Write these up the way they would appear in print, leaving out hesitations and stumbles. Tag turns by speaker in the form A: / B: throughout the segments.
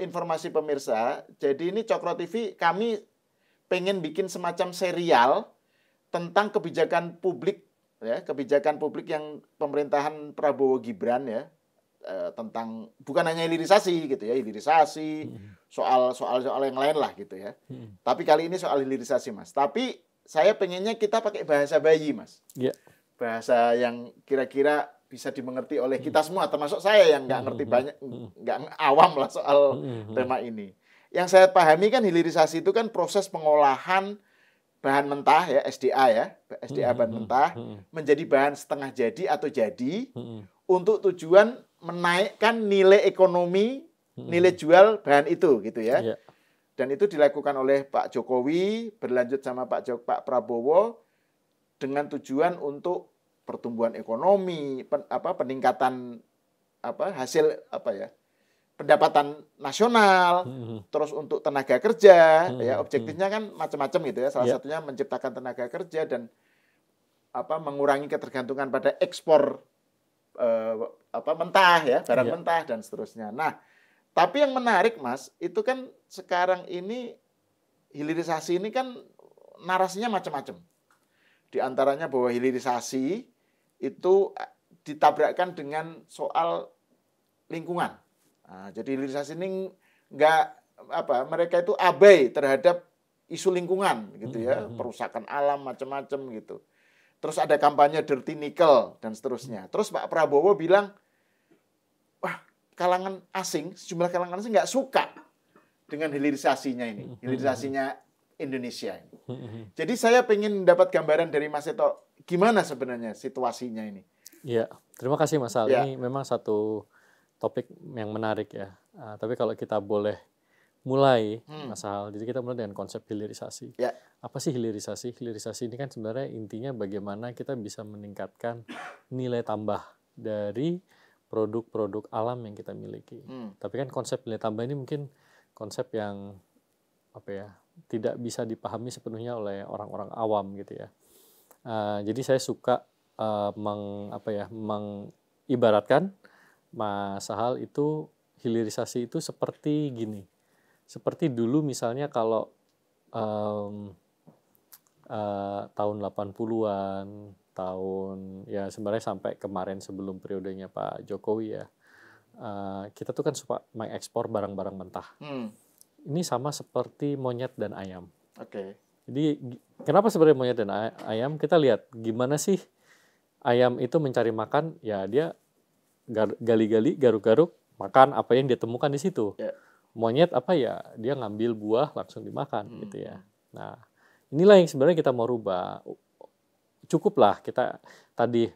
A: untuk informasi pemirsa, jadi ini Cokro TV kami pengen bikin semacam serial tentang kebijakan publik ya, kebijakan publik yang pemerintahan Prabowo Gibran ya, tentang bukan hanya hilirisasi gitu ya, hilirisasi, soal yang lain lah gitu ya. Tapi kali ini soal hilirisasi, Mas. Tapi saya pengennya kita pakai bahasa bayi, Mas.
B: Yeah.
A: Bahasa yang kira-kira bisa dimengerti oleh kita semua, termasuk saya yang nggak ngerti banyak, nggak awam lah soal tema ini. Yang saya pahami kan hilirisasi itu kan proses pengolahan bahan mentah ya, SDA ya, SDA bahan mentah menjadi bahan setengah jadi atau jadi untuk tujuan menaikkan nilai ekonomi, nilai jual bahan itu gitu ya.
B: Yeah.
A: Dan itu dilakukan oleh Pak Jokowi berlanjut sama Pak Prabowo dengan tujuan untuk pertumbuhan ekonomi, peningkatan hasil pendapatan nasional, terus untuk tenaga kerja, ya objektifnya kan macam-macam gitu ya. Salah satunya menciptakan tenaga kerja dan mengurangi ketergantungan pada ekspor mentah ya, barang mentah dan seterusnya. Nah, tapi yang menarik Mas, itu kan sekarang ini hilirisasi ini kan narasinya macam-macam. Di antaranya bahwa hilirisasi itu ditabrakkan dengan soal lingkungan. Nah, jadi hilirisasi ini mereka itu abai terhadap isu lingkungan gitu ya, perusakan alam macam-macam gitu. Terus ada kampanye dirty nickel dan seterusnya. Terus Pak Prabowo bilang, wah kalangan asing, sejumlah kalangan asing nggak suka dengan hilirisasinya ini, hilirisasinya Indonesia ini. Jadi saya pengen dapat gambaran dari Mas Seto, gimana sebenarnya situasinya ini?
B: Iya, terima kasih Mas Al. Ya. Ini memang satu topik yang menarik ya. Tapi kalau kita boleh mulai, Mas Al, jadi kita mulai dengan konsep hilirisasi.
A: Ya.
B: Apa sih hilirisasi? Hilirisasi ini kan sebenarnya intinya bagaimana kita bisa meningkatkan nilai tambah dari produk-produk alam yang kita miliki. Tapi kan konsep nilai tambah ini mungkin konsep yang tidak bisa dipahami sepenuhnya oleh orang-orang awam gitu ya. Jadi saya suka mengibaratkan Mas Sahal itu hilirisasi itu seperti gini. Seperti dulu misalnya kalau tahun 80-an, sebenarnya sampai kemarin sebelum periodenya Pak Jokowi ya, kita tuh kan suka mengekspor barang-barang mentah. Ini sama seperti monyet dan ayam.
A: Oke.
B: Jadi kenapa sebenarnya monyet dan ayam? Kita lihat gimana sih ayam itu mencari makan, ya dia gali-gali, garuk-garuk, makan apa yang dia temukan di situ.
A: Yeah.
B: Monyet dia ngambil buah langsung dimakan gitu ya. Nah, inilah yang sebenarnya kita mau rubah. Cukuplah kita tadi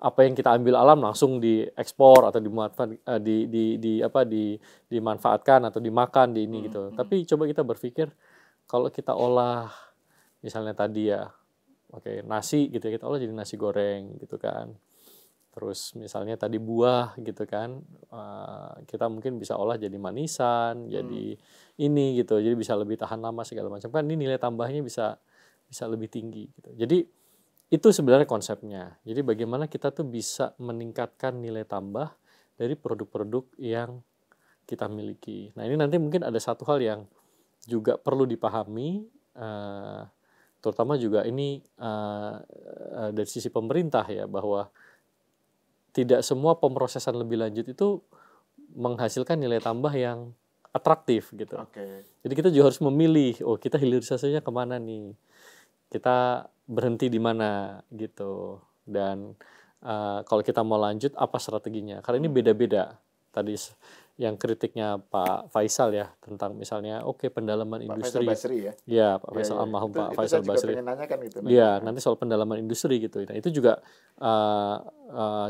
B: apa yang kita ambil alam langsung diekspor atau dimanfaatkan atau dimakan di ini gitu. Tapi coba kita berpikir kalau kita olah misalnya tadi ya, nasi gitu ya, kita olah jadi nasi goreng gitu kan. Terus misalnya tadi buah gitu kan, kita mungkin bisa olah jadi manisan, jadi ini gitu, jadi bisa lebih tahan lama segala macam kan. Ini nilai tambahnya bisa lebih tinggi gitu. Jadi itu sebenarnya konsepnya. Jadi bagaimana kita tuh bisa meningkatkan nilai tambah dari produk-produk yang kita miliki. Nah ini nanti mungkin ada satu hal yang juga perlu dipahami, terutama juga ini dari sisi pemerintah ya, bahwa tidak semua pemrosesan lebih lanjut itu menghasilkan nilai tambah yang atraktif gitu.
A: Okay.
B: Jadi kita juga harus memilih, kita hilirisasinya kemana nih, kita berhenti di mana gitu. Dan kalau kita mau lanjut apa strateginya? Karena ini beda-beda. Tadi yang kritiknya Pak Faisal ya tentang misalnya pendalaman industri.
A: Pak Faisal Basri ya.
B: Ya, Pak Faisal almarhum Pak Faisal Basri. Iya, nanti soal pendalaman industri gitu. Nah, itu juga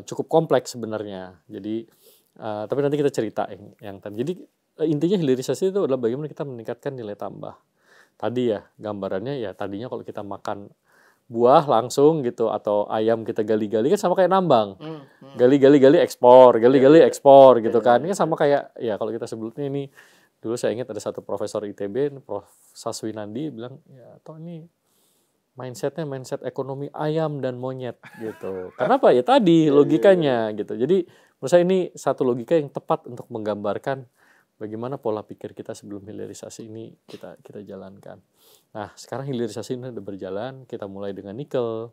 B: cukup kompleks sebenarnya. Jadi tapi nanti kita cerita yang tadi. Jadi intinya hilirisasi itu adalah bagaimana kita meningkatkan nilai tambah. Tadi ya gambarannya ya, tadinya kalau kita makan buah langsung gitu atau ayam kita gali-gali kan sama kayak nambang. Gali-gali ekspor, ekspor gitu kan. Ini kan sama kayak ya kalau kita sebelumnya ini dulu saya ingat ada satu profesor ITB, Prof. Saswinandi bilang ya ini mindset ekonomi ayam dan monyet gitu. Kenapa? Ya tadi logikanya gitu. Jadi menurut saya ini satu logika yang tepat untuk menggambarkan bagaimana pola pikir kita sebelum hilirisasi ini kita jalankan. Nah, sekarang hilirisasi ini udah berjalan, kita mulai dengan nikel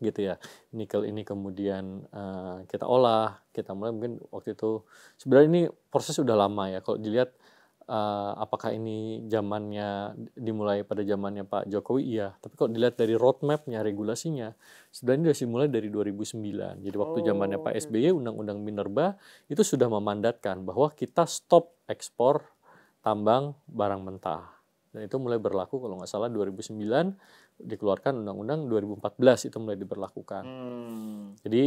B: gitu ya. Nikel ini kemudian kita olah, kita mulai mungkin waktu itu sebenarnya ini proses udah lama ya. Kalau dilihat apakah ini zamannya dimulai pada zamannya Pak Jokowi, iya. Tapi kalau dilihat dari roadmap-nya, regulasinya, sebenarnya sudah dimulai dari 2009. Jadi waktu zamannya Pak SBY, Undang-Undang Minerba itu sudah memandatkan bahwa kita stop ekspor tambang barang mentah. Dan itu mulai berlaku kalau nggak salah 2009 dikeluarkan Undang-Undang 2014 itu mulai diberlakukan. Jadi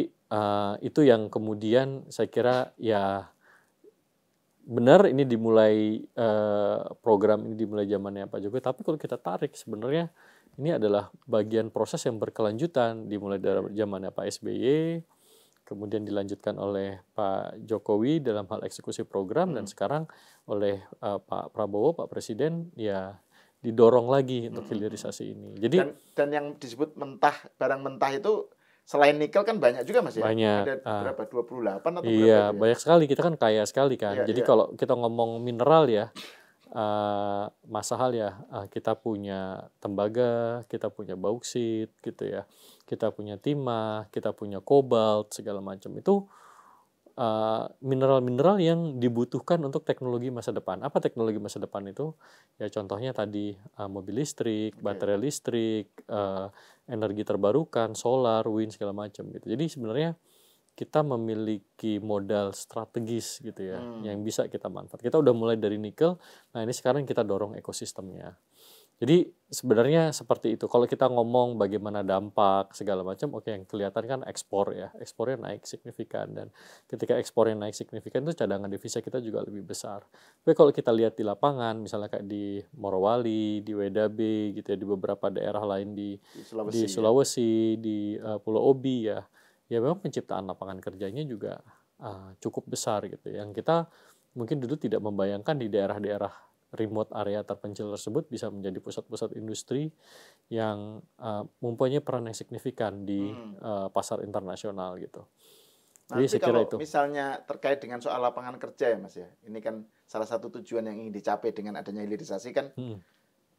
B: itu yang kemudian saya kira ya benar ini dimulai program ini dimulai zamannya Pak Jokowi, tapi kalau kita tarik sebenarnya ini adalah bagian proses yang berkelanjutan dimulai dari zamannya Pak SBY, kemudian dilanjutkan oleh Pak Jokowi dalam hal eksekusi program dan sekarang oleh Pak Prabowo, Pak Presiden ya didorong lagi untuk hilirisasi ini. Jadi
A: dan yang disebut barang mentah itu selain nikel kan banyak juga Mas ya?
B: Banyak.
A: Ada berapa? 28 atau
B: iya,
A: berapa?
B: banyak sekali. Kita kan kaya sekali kan. Jadi kalau kita ngomong mineral ya, Mas Sahal ya, kita punya tembaga, kita punya bauksit gitu ya. Kita punya timah, kita punya kobalt, segala macam. Itu mineral-mineral yang dibutuhkan untuk teknologi masa depan. Apa teknologi masa depan itu? Ya contohnya tadi mobil listrik, baterai listrik, energi terbarukan, solar, wind segala macam gitu. Jadi sebenarnya kita memiliki modal strategis gitu ya yang bisa kita manfaatkan. Kita udah mulai dari nikel, nah ini sekarang kita dorong ekosistemnya. Jadi sebenarnya seperti itu. Kalau kita ngomong bagaimana dampak segala macam, oke yang kelihatan kan ekspor ya. Ekspornya naik signifikan dan ketika ekspornya naik signifikan itu cadangan devisa kita juga lebih besar. Tapi kalau kita lihat di lapangan, misalnya kayak di Morowali, di WDB gitu ya, di beberapa daerah lain di Sulawesi, di Pulau Obi ya. Ya memang penciptaan lapangan kerjanya juga cukup besar gitu. Yang kita mungkin dulu tidak membayangkan di daerah-daerah remote area terpencil tersebut bisa menjadi pusat-pusat industri yang mempunyai peran yang signifikan di pasar internasional gitu.
A: Jadi saya kira itu. Misalnya terkait dengan soal lapangan kerja ya Mas ya, ini kan salah satu tujuan yang ingin dicapai dengan adanya hilirisasi kan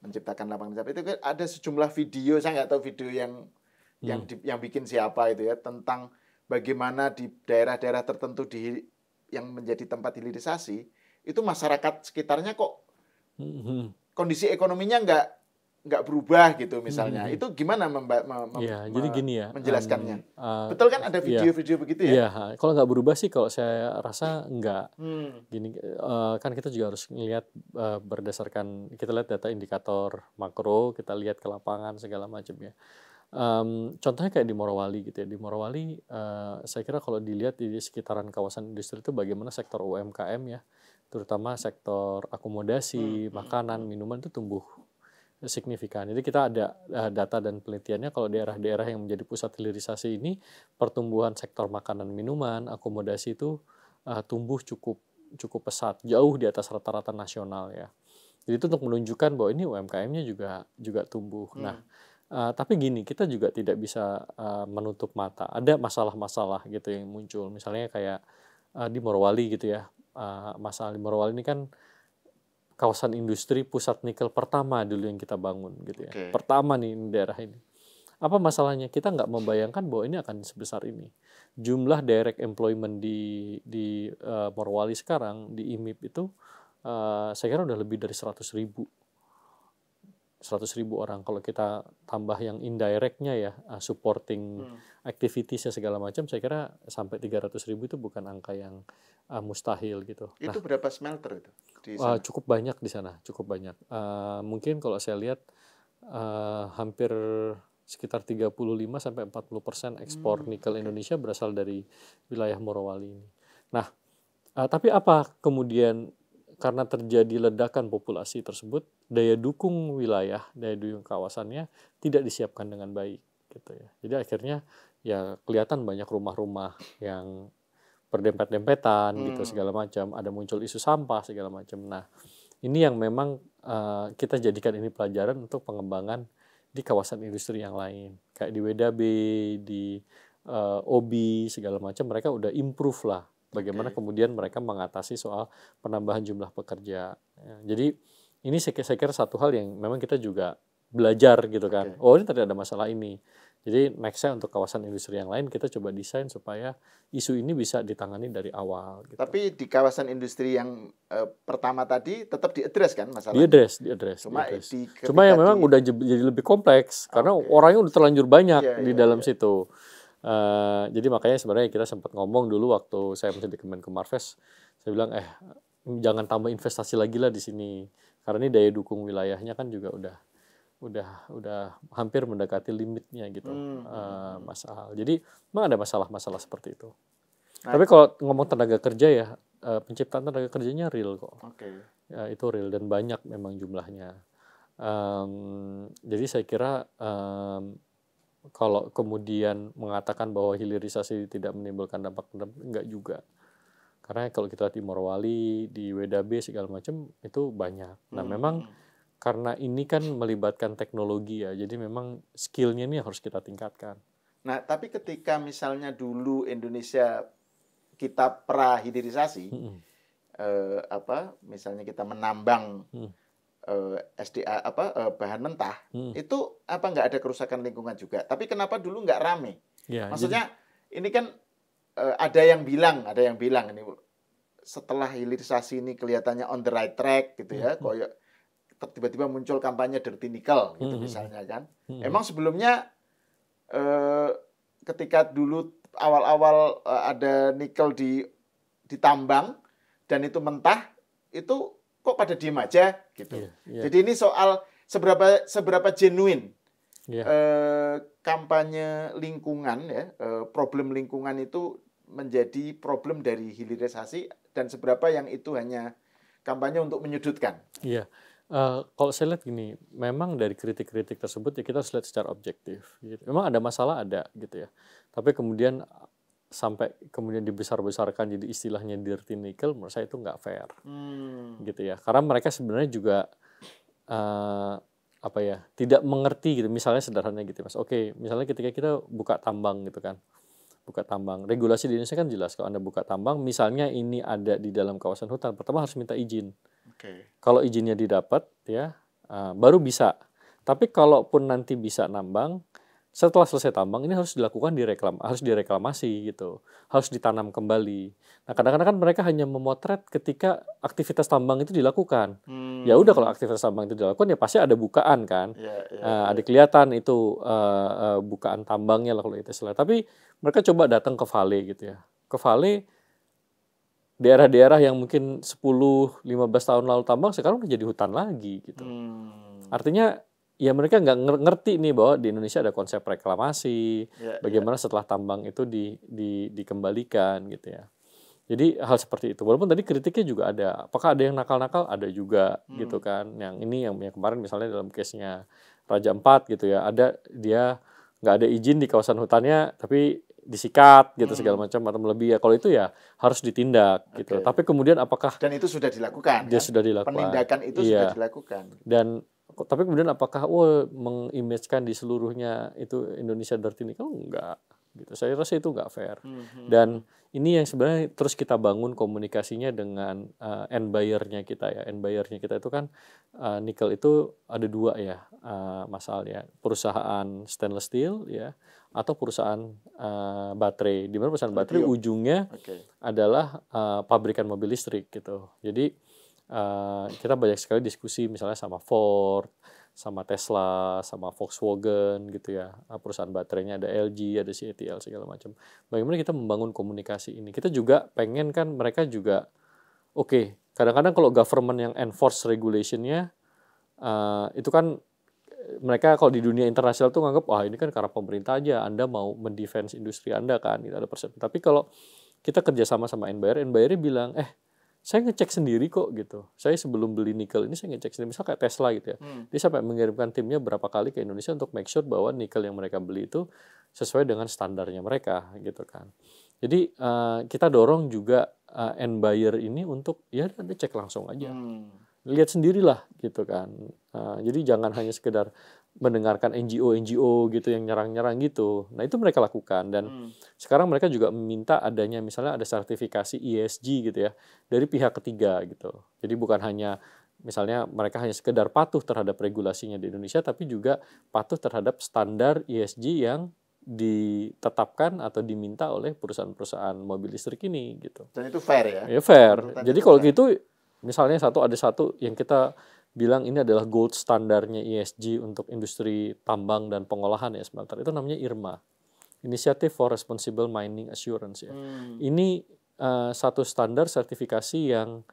A: menciptakan lapangan kerja. Itu kan ada sejumlah video, saya nggak tahu video yang bikin siapa itu ya, tentang bagaimana di daerah-daerah tertentu yang menjadi tempat hilirisasi itu masyarakat sekitarnya kok kondisi ekonominya nggak berubah gitu misalnya. Itu gimana
B: jadi gini ya,
A: menjelaskannya? Betul kan ada video-video begitu ya?
B: Iya, kalau nggak berubah sih kalau saya rasa nggak. Gini kan kita juga harus melihat berdasarkan kita lihat data indikator makro, kita lihat ke lapangan segala macam ya. Contohnya kayak di Morowali gitu ya. Di Morowali saya kira kalau dilihat di sekitaran kawasan industri itu bagaimana sektor UMKM ya, terutama sektor akomodasi, makanan, minuman itu tumbuh signifikan. Jadi kita ada data dan penelitiannya kalau daerah-daerah yang menjadi pusat hilirisasi ini pertumbuhan sektor makanan, minuman, akomodasi itu tumbuh cukup pesat, jauh di atas rata-rata nasional ya. Jadi itu untuk menunjukkan bahwa ini UMKM-nya juga tumbuh. Nah, tapi gini, kita juga tidak bisa menutup mata. Ada masalah-masalah gitu yang muncul. Misalnya kayak di Morowali gitu ya. Masalah di Morowali ini kan kawasan industri pusat nikel pertama dulu yang kita bangun gitu ya. Pertama nih di daerah ini. Apa masalahnya? Kita nggak membayangkan bahwa ini akan sebesar ini. Jumlah direct employment di Morowali sekarang di IMIP itu saya kira udah lebih dari 100.000 orang. Kalau kita tambah yang indirect-nya ya, supporting activities-nya segala macam, saya kira sampai 300.000 itu bukan angka yang mustahil gitu.
A: Itu berapa smelter itu?
B: Cukup banyak di sana, cukup banyak. Mungkin kalau saya lihat hampir sekitar 35-40% ekspor nikel Indonesia berasal dari wilayah Morowali ini. Nah, tapi apa kemudian karena terjadi ledakan populasi tersebut, daya dukung wilayah, daya dukung kawasannya tidak disiapkan dengan baik gitu ya. Jadi akhirnya ya kelihatan banyak rumah-rumah yang berdempet-dempetan gitu segala macam, ada muncul isu sampah segala macam. Nah, ini yang memang kita jadikan ini pelajaran untuk pengembangan di kawasan industri yang lain. Kayak di WDB, di OBI segala macam, mereka udah improve lah Bagaimana
A: Oke.
B: kemudian mereka mengatasi soal penambahan jumlah pekerja. Ya, jadi ini saya kira satu hal yang memang kita juga belajar gitu kan.
A: Oke.
B: Oh, ini tadi ada masalah ini. Jadi nextnya untuk kawasan industri yang lain kita coba desain supaya isu ini bisa ditangani dari awal gitu.
A: Tapi di kawasan industri yang pertama tadi tetap diadres kan masalahnya.
B: Diadres.
A: Cuma
B: Cuma yang
A: ketika
B: memang udah jadi lebih kompleks karena
A: Oke.
B: orangnya udah terlanjur banyak
A: Iya,
B: di
A: iya,
B: dalam
A: iya.
B: situ. Jadi makanya sebenarnya kita sempat ngomong dulu waktu saya masih di Kemenko Marves, saya bilang jangan tambah investasi lagi lah di sini karena ini daya dukung wilayahnya kan juga udah hampir mendekati limitnya gitu, Mas Al. Jadi memang ada masalah-masalah seperti itu.
A: Nah,
B: Tapi kalau ngomong tenaga kerja ya, penciptaan tenaga kerjanya real kok.
A: oke.
B: Ya, itu real dan banyak memang jumlahnya. Jadi saya kira kalau kemudian mengatakan bahwa hilirisasi tidak menimbulkan dampak, enggak juga. Karena kalau kita lihat di Morowali, di WDB segala macam itu banyak. Nah memang karena ini kan melibatkan teknologi ya, jadi memang skillnya ini harus kita tingkatkan.
A: Nah, tapi ketika misalnya dulu Indonesia kita pra-hilirisasi, misalnya kita menambang SDA bahan mentah, itu nggak ada kerusakan lingkungan juga. Tapi kenapa dulu nggak rame?
B: Ya,
A: Maksudnya ini kan ada yang bilang ini setelah hilirisasi ini kelihatannya on the right track gitu ya, koyok tiba-tiba muncul kampanye dirty nickel gitu misalnya kan. Emang sebelumnya ketika dulu awal-awal ada nikel ditambang dan itu mentah, itu kok pada diem aja gitu. Jadi ini soal seberapa genuine kampanye lingkungan ya, problem lingkungan itu menjadi problem dari hilirisasi dan seberapa yang itu hanya kampanye untuk menyudutkan.
B: Iya. Kalau saya lihat gini, memang dari kritik-kritik tersebut ya kita harus lihat secara objektif. Gitu. Memang ada masalah ada gitu ya. Tapi kemudian sampai kemudian dibesar-besarkan jadi istilahnya dirty nickel, menurut saya itu nggak fair, gitu ya. Karena mereka sebenarnya juga tidak mengerti gitu. Misalnya sederhananya gitu mas. Oke, misalnya ketika kita buka tambang gitu kan, buka tambang. Regulasi di Indonesia kan jelas kalau Anda buka tambang, misalnya ini ada di dalam kawasan hutan, pertama harus minta izin. Kalau izinnya didapat ya baru bisa. Tapi kalaupun nanti bisa nambang, setelah selesai tambang ini harus dilakukan harus direklamasi gitu, harus ditanam kembali. Nah kadang-kadang kan mereka hanya memotret ketika aktivitas tambang itu dilakukan. Ya udah kalau aktivitas tambang itu dilakukan ya pasti ada bukaan kan, ada kelihatan itu bukaan tambangnya lah kalau itu istilah. Tapi mereka coba datang ke Vale gitu ya, ke Vale daerah-daerah yang mungkin 10-15 tahun lalu tambang sekarang udah jadi hutan lagi gitu. Artinya ya mereka nggak ngerti nih bahwa di Indonesia ada konsep reklamasi, bagaimana setelah tambang itu dikembalikan gitu ya. Jadi hal seperti itu. Walaupun tadi kritiknya juga ada. Apakah ada yang nakal-nakal? Ada juga gitu kan. Yang ini yang kemarin misalnya dalam case-nya Raja Ampat gitu ya. Ada dia nggak ada izin di kawasan hutannya tapi disikat gitu segala macam atau melebihi ya. Kalau itu ya harus ditindak gitu. Tapi kemudian apakah
A: dan itu sudah dilakukan?
B: Dia sudah dilakukan.
A: Penindakan itu sudah dilakukan.
B: Tapi kemudian apakah mengimage-kan di seluruhnya itu Indonesia dirty nickel? Enggak gitu. Saya rasa itu enggak fair. Dan ini yang sebenarnya terus kita bangun komunikasinya dengan end buyer-nya kita ya. End buyer-nya kita itu kan nikel itu ada dua ya masalahnya. Perusahaan stainless steel ya atau perusahaan baterai. Di mana perusahaan baterai ujungnya adalah pabrikan mobil listrik gitu. Jadi kita banyak sekali diskusi misalnya sama Ford, sama Tesla, sama Volkswagen gitu ya. Perusahaan baterainya ada LG, ada CATL segala macam. Bagaimana kita membangun komunikasi ini? Kita juga pengen kan mereka juga kadang-kadang kalau government yang enforce regulation-nya itu kan mereka kalau di dunia internasional tuh nganggap ini kan karena pemerintah aja, Anda mau mendefense industri Anda kan, gitu ada persepsi. Tapi kalau kita kerjasama sama end buyer-nya bilang, saya ngecek sendiri kok gitu. Saya sebelum beli nikel ini saya ngecek sendiri. Misal kayak Tesla gitu ya. Dia sampai mengirimkan timnya berapa kali ke Indonesia untuk make sure bahwa nikel yang mereka beli itu sesuai dengan standarnya mereka gitu kan. Jadi kita dorong juga end buyer ini untuk ya Anda cek langsung aja. Lihat sendirilah gitu kan. Jadi jangan hanya sekedar mendengarkan NGO gitu yang nyerang-nyerang gitu. Nah, itu mereka lakukan dan sekarang mereka juga meminta adanya misalnya ada sertifikasi ESG gitu ya dari pihak ketiga gitu. Jadi bukan hanya misalnya mereka hanya sekedar patuh terhadap regulasinya di Indonesia tapi juga patuh terhadap standar ESG yang ditetapkan atau diminta oleh perusahaan-perusahaan mobil listrik ini gitu.
A: Dan itu fair ya?
B: Ya fair.
A: Menurut
B: Jadi
A: Anda
B: kalau
A: fair.
B: gitu misalnya ada satu yang kita bilang ini adalah gold standarnya ESG untuk industri tambang dan pengolahan ya smelter. Itu namanya IRMA, Initiative for Responsible Mining Assurance ya. Ini satu standar sertifikasi yang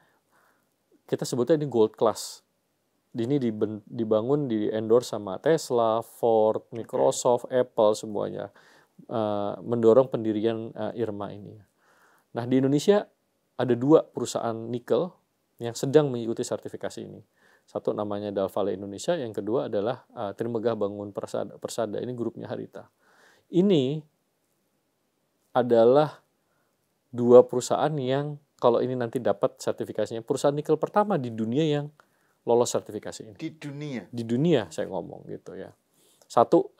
B: kita sebutnya ini gold class. Ini dibangun, di endorse sama Tesla, Ford, Microsoft, Apple semuanya mendorong pendirian IRMA ini. Nah di Indonesia ada 2 perusahaan nikel yang sedang mengikuti sertifikasi ini. Satu namanya Dalvale Indonesia, yang kedua adalah Trimegah Bangun Persada. Ini grupnya Harita. Ini adalah 2 perusahaan yang kalau ini nanti dapat sertifikasinya, perusahaan nikel pertama di dunia yang lolos sertifikasi ini.
A: Di dunia?
B: Di dunia saya ngomong gitu ya. Satu,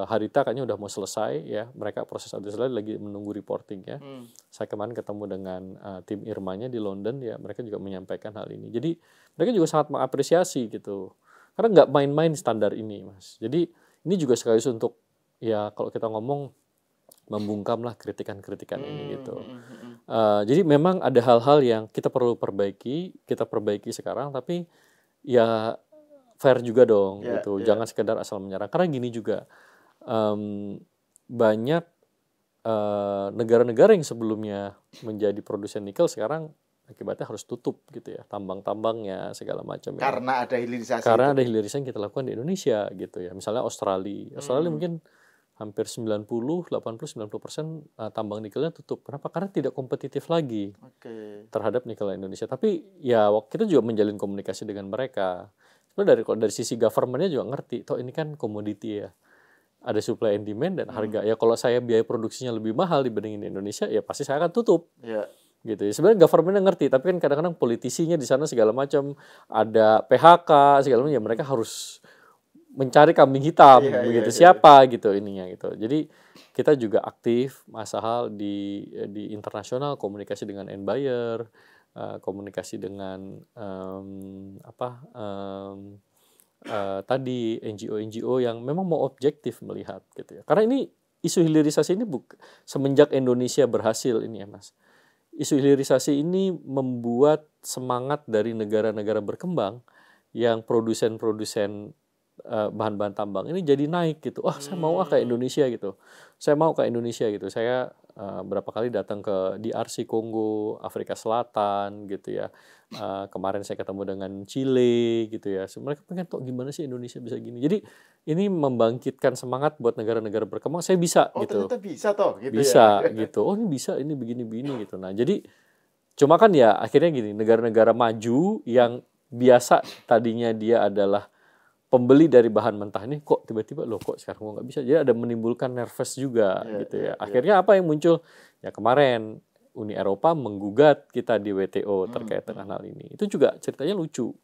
B: Harita kayaknya udah mau selesai ya, mereka proses administrasi lagi menunggu reporting ya. Saya kemarin ketemu dengan tim IRMA-nya di London ya, mereka juga menyampaikan hal ini. Jadi mereka juga sangat mengapresiasi gitu, karena nggak main-main standar ini Mas. Jadi ini juga sekaligus untuk ya kalau kita ngomong membungkamlah kritikan-kritikan ini gitu. Jadi memang ada hal-hal yang kita perlu kita perbaiki sekarang, tapi ya fair juga dong gitu. Jangan sekedar asal menyerang. Karena gini juga, banyak negara-negara yang sebelumnya menjadi produsen nikel sekarang akibatnya harus tutup gitu ya, tambang-tambangnya segala macam.
A: Karena ada hilirisasi.
B: Karena ada hilirisasi yang kita lakukan di Indonesia gitu ya. Misalnya Australia mungkin hampir 90, 80, 90% tambang nikelnya tutup. Kenapa? Karena tidak kompetitif lagi terhadap nikel Indonesia. Tapi ya kita juga menjalin komunikasi dengan mereka. Sebenarnya dari sisi government-nya juga ngerti, toh ini kan komoditi ya. Ada supply and demand dan harga. Ya kalau saya biaya produksinya lebih mahal dibandingin di Indonesia, ya pasti saya akan tutup. Gitu ya. Sebenarnya government-nya ngerti, tapi kan kadang-kadang politisinya di sana segala macam, ada PHK segala macam, ya mereka harus mencari kambing hitam begitu. Siapa gitu ininya gitu. Jadi kita juga aktif hal di internasional, komunikasi dengan end buyer, komunikasi dengan tadi NGO yang memang mau objektif melihat gitu ya. Karena ini isu hilirisasi ini semenjak Indonesia berhasil ini ya Mas. Isu hilirisasi ini membuat semangat dari negara-negara berkembang yang produsen-produsen bahan-bahan tambang ini jadi naik gitu. Saya mau kayak Indonesia gitu. Saya mau kayak Indonesia gitu. Saya berapa kali datang ke DRC Kongo, Afrika Selatan gitu ya. Kemarin saya ketemu dengan Chile gitu ya. Mereka pengen tahu gimana sih Indonesia bisa gini. Jadi ini membangkitkan semangat buat negara-negara berkembang. Saya bisa gitu.
A: Ternyata bisa toh gitu
B: bisa
A: ya.
B: gitu. Ini bisa, ini begini-begini gitu. Nah, jadi cuma kan ya akhirnya gini, negara-negara maju yang biasa tadinya dia adalah pembeli dari bahan mentah ini kok tiba-tiba kok sekarang nggak bisa. Jadi ada menimbulkan nervous juga gitu ya. Akhirnya apa yang muncul? Ya kemarin Uni Eropa menggugat kita di WTO terkait dengan hal ini. Itu juga ceritanya lucu.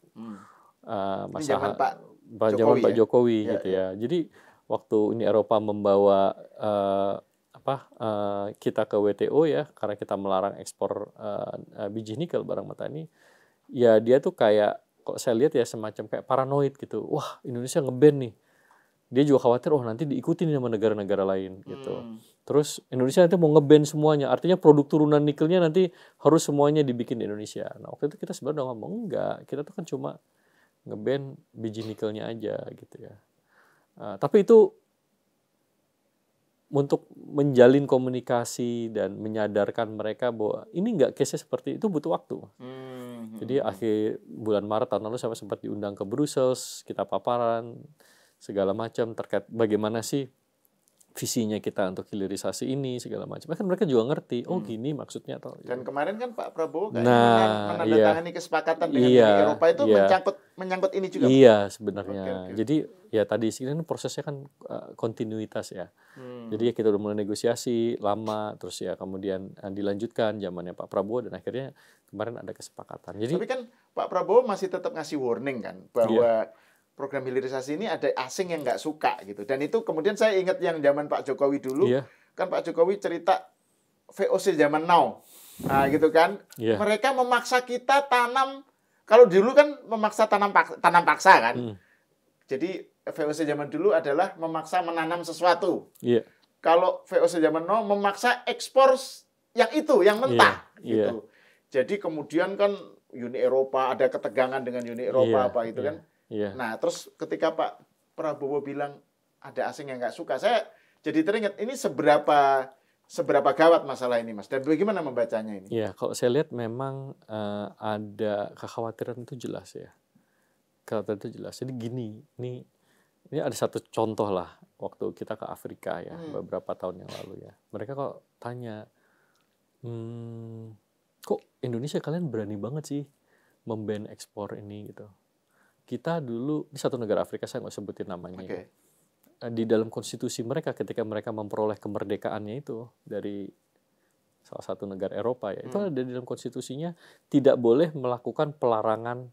A: Zaman
B: Pak Jokowi gitu ya. Jadi waktu Uni Eropa membawa kita ke WTO ya, karena kita melarang ekspor biji nikel barang mentah ini, ya dia tuh kayak kok saya lihat ya semacam kayak paranoid gitu. Wah, Indonesia nge-ban nih. Dia juga khawatir nanti diikutin sama negara-negara lain gitu. Terus Indonesia nanti mau nge-ban semuanya. Artinya produk turunan nikelnya nanti harus semuanya dibikin di Indonesia. Nah, waktu itu kita sebenarnya ngomong enggak. Kita tuh kan cuma nge-ban biji nikelnya aja gitu ya. Tapi itu untuk menjalin komunikasi dan menyadarkan mereka bahwa ini enggak case-nya seperti itu butuh waktu. Jadi akhir bulan Maret tahun lalu saya sempat diundang ke Brussels, kita paparan segala macam terkait bagaimana sih visinya kita untuk hilirisasi ini segala macam. Kan mereka juga ngerti, gini maksudnya.
A: Dan kemarin kan Pak Prabowo menandatangani kesepakatan dengan Uni Eropa itu menyangkut ini juga.
B: Iya sebenarnya. Jadi ya tadi ini prosesnya kan kontinuitas ya. Jadi ya kita udah mulai negosiasi lama, terus ya kemudian dilanjutkan zamannya Pak Prabowo dan akhirnya kemarin ada kesepakatan. Jadi
A: tapi kan Pak Prabowo masih tetap ngasih warning kan bahwa program hilirisasi ini ada asing yang nggak suka gitu. Dan itu kemudian saya ingat yang zaman Pak Jokowi dulu,
B: Iya.
A: kan Pak Jokowi cerita VOC zaman now. Nah, gitu kan.
B: Iya.
A: Mereka memaksa kita tanam, kalau dulu kan memaksa tanam paksa kan. Jadi VOC zaman dulu adalah memaksa menanam sesuatu.
B: Iya.
A: Kalau VOC zaman now memaksa ekspor yang itu, yang mentah gitu. Jadi kemudian kan Uni Eropa, ada ketegangan dengan Uni Eropa apa itu kan. Nah, terus ketika Pak Prabowo bilang ada asing yang nggak suka, saya jadi teringat ini seberapa gawat masalah ini, Mas. Dan bagaimana membacanya ini?
B: Iya, kalau saya lihat memang ada kekhawatiran itu jelas ya. Kekhawatiran itu jelas. Jadi gini, ini ada satu contoh lah waktu kita ke Afrika ya, beberapa tahun yang lalu ya. Mereka kok tanya, kok Indonesia kalian berani banget sih memban ekspor ini gitu. Kita dulu, di satu negara Afrika, saya nggak sebutin namanya.
A: Okay.
B: Di dalam konstitusi mereka, ketika mereka memperoleh kemerdekaannya itu dari salah satu negara Eropa ya, itu ada di dalam konstitusinya tidak boleh melakukan pelarangan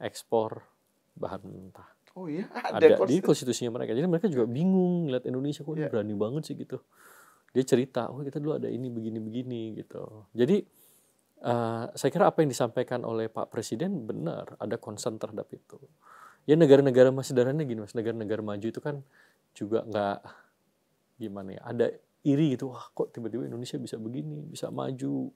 B: ekspor bahan mentah.
A: Oh iya,
B: ada di konstitusinya mereka. Jadi mereka juga bingung lihat Indonesia kok berani banget sih gitu. Dia cerita, oh kita dulu ada ini begini-begini gitu. Jadi saya kira apa yang disampaikan oleh Pak Presiden benar, ada concern terhadap itu. Ya negara-negara masih sederhananya gini Mas, negara-negara maju itu kan juga nggak gimana ya, ada iri gitu, wah kok tiba-tiba Indonesia bisa begini, bisa maju.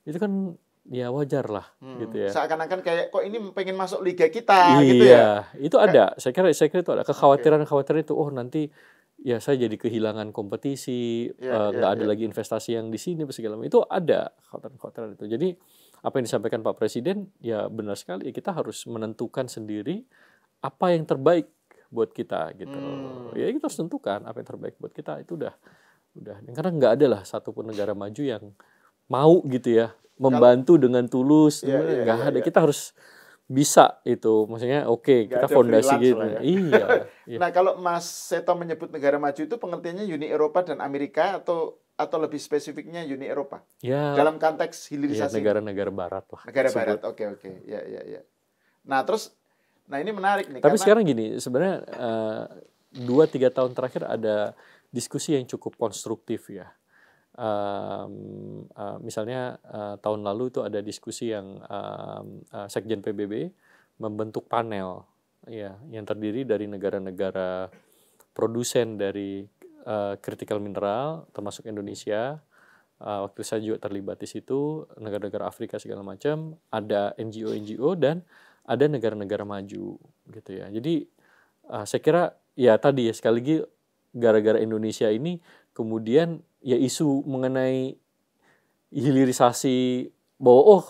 B: Itu kan ya wajar lah gitu ya.
A: Seakan-akan kayak kok ini pengen masuk liga kita gitu ya.
B: Iya, itu ada. Saya kira itu ada kekhawatiran itu, oh nanti ya saya jadi kehilangan kompetisi, nggak ada lagi investasi yang di sini segala macam. Itu ada kekhawatiran itu. Jadi apa yang disampaikan Pak Presiden ya benar sekali, kita harus menentukan sendiri apa yang terbaik buat kita gitu. Ya kita harus tentukan apa yang terbaik buat kita, itu udah karena nggak ada lah satupun negara maju yang mau gitu ya membantu dengan tulus, nggak ada. Kita harus bisa itu, maksudnya kita fondasi gitu.
A: Ya.
B: Iya.
A: Nah kalau Mas Seto menyebut negara maju itu pengertiannya Uni Eropa dan Amerika atau lebih spesifiknya Uni Eropa?
B: Ya.
A: Dalam konteks hilirisasi.
B: Negara-negara Barat lah.
A: Negara Barat, oke. Ya. Nah terus, ini menarik nih.
B: Tapi sekarang gini, sebenarnya 2-3 tahun terakhir ada diskusi yang cukup konstruktif ya. Misalnya tahun lalu itu ada diskusi yang Sekjen PBB membentuk panel ya yang terdiri dari negara-negara produsen dari critical mineral termasuk Indonesia. Waktu saya juga terlibat di situ, negara-negara Afrika segala macam, ada NGO dan ada negara-negara maju gitu ya. Jadi saya kira ya tadi ya sekali lagi gara-gara Indonesia ini kemudian ya isu mengenai hilirisasi bahwa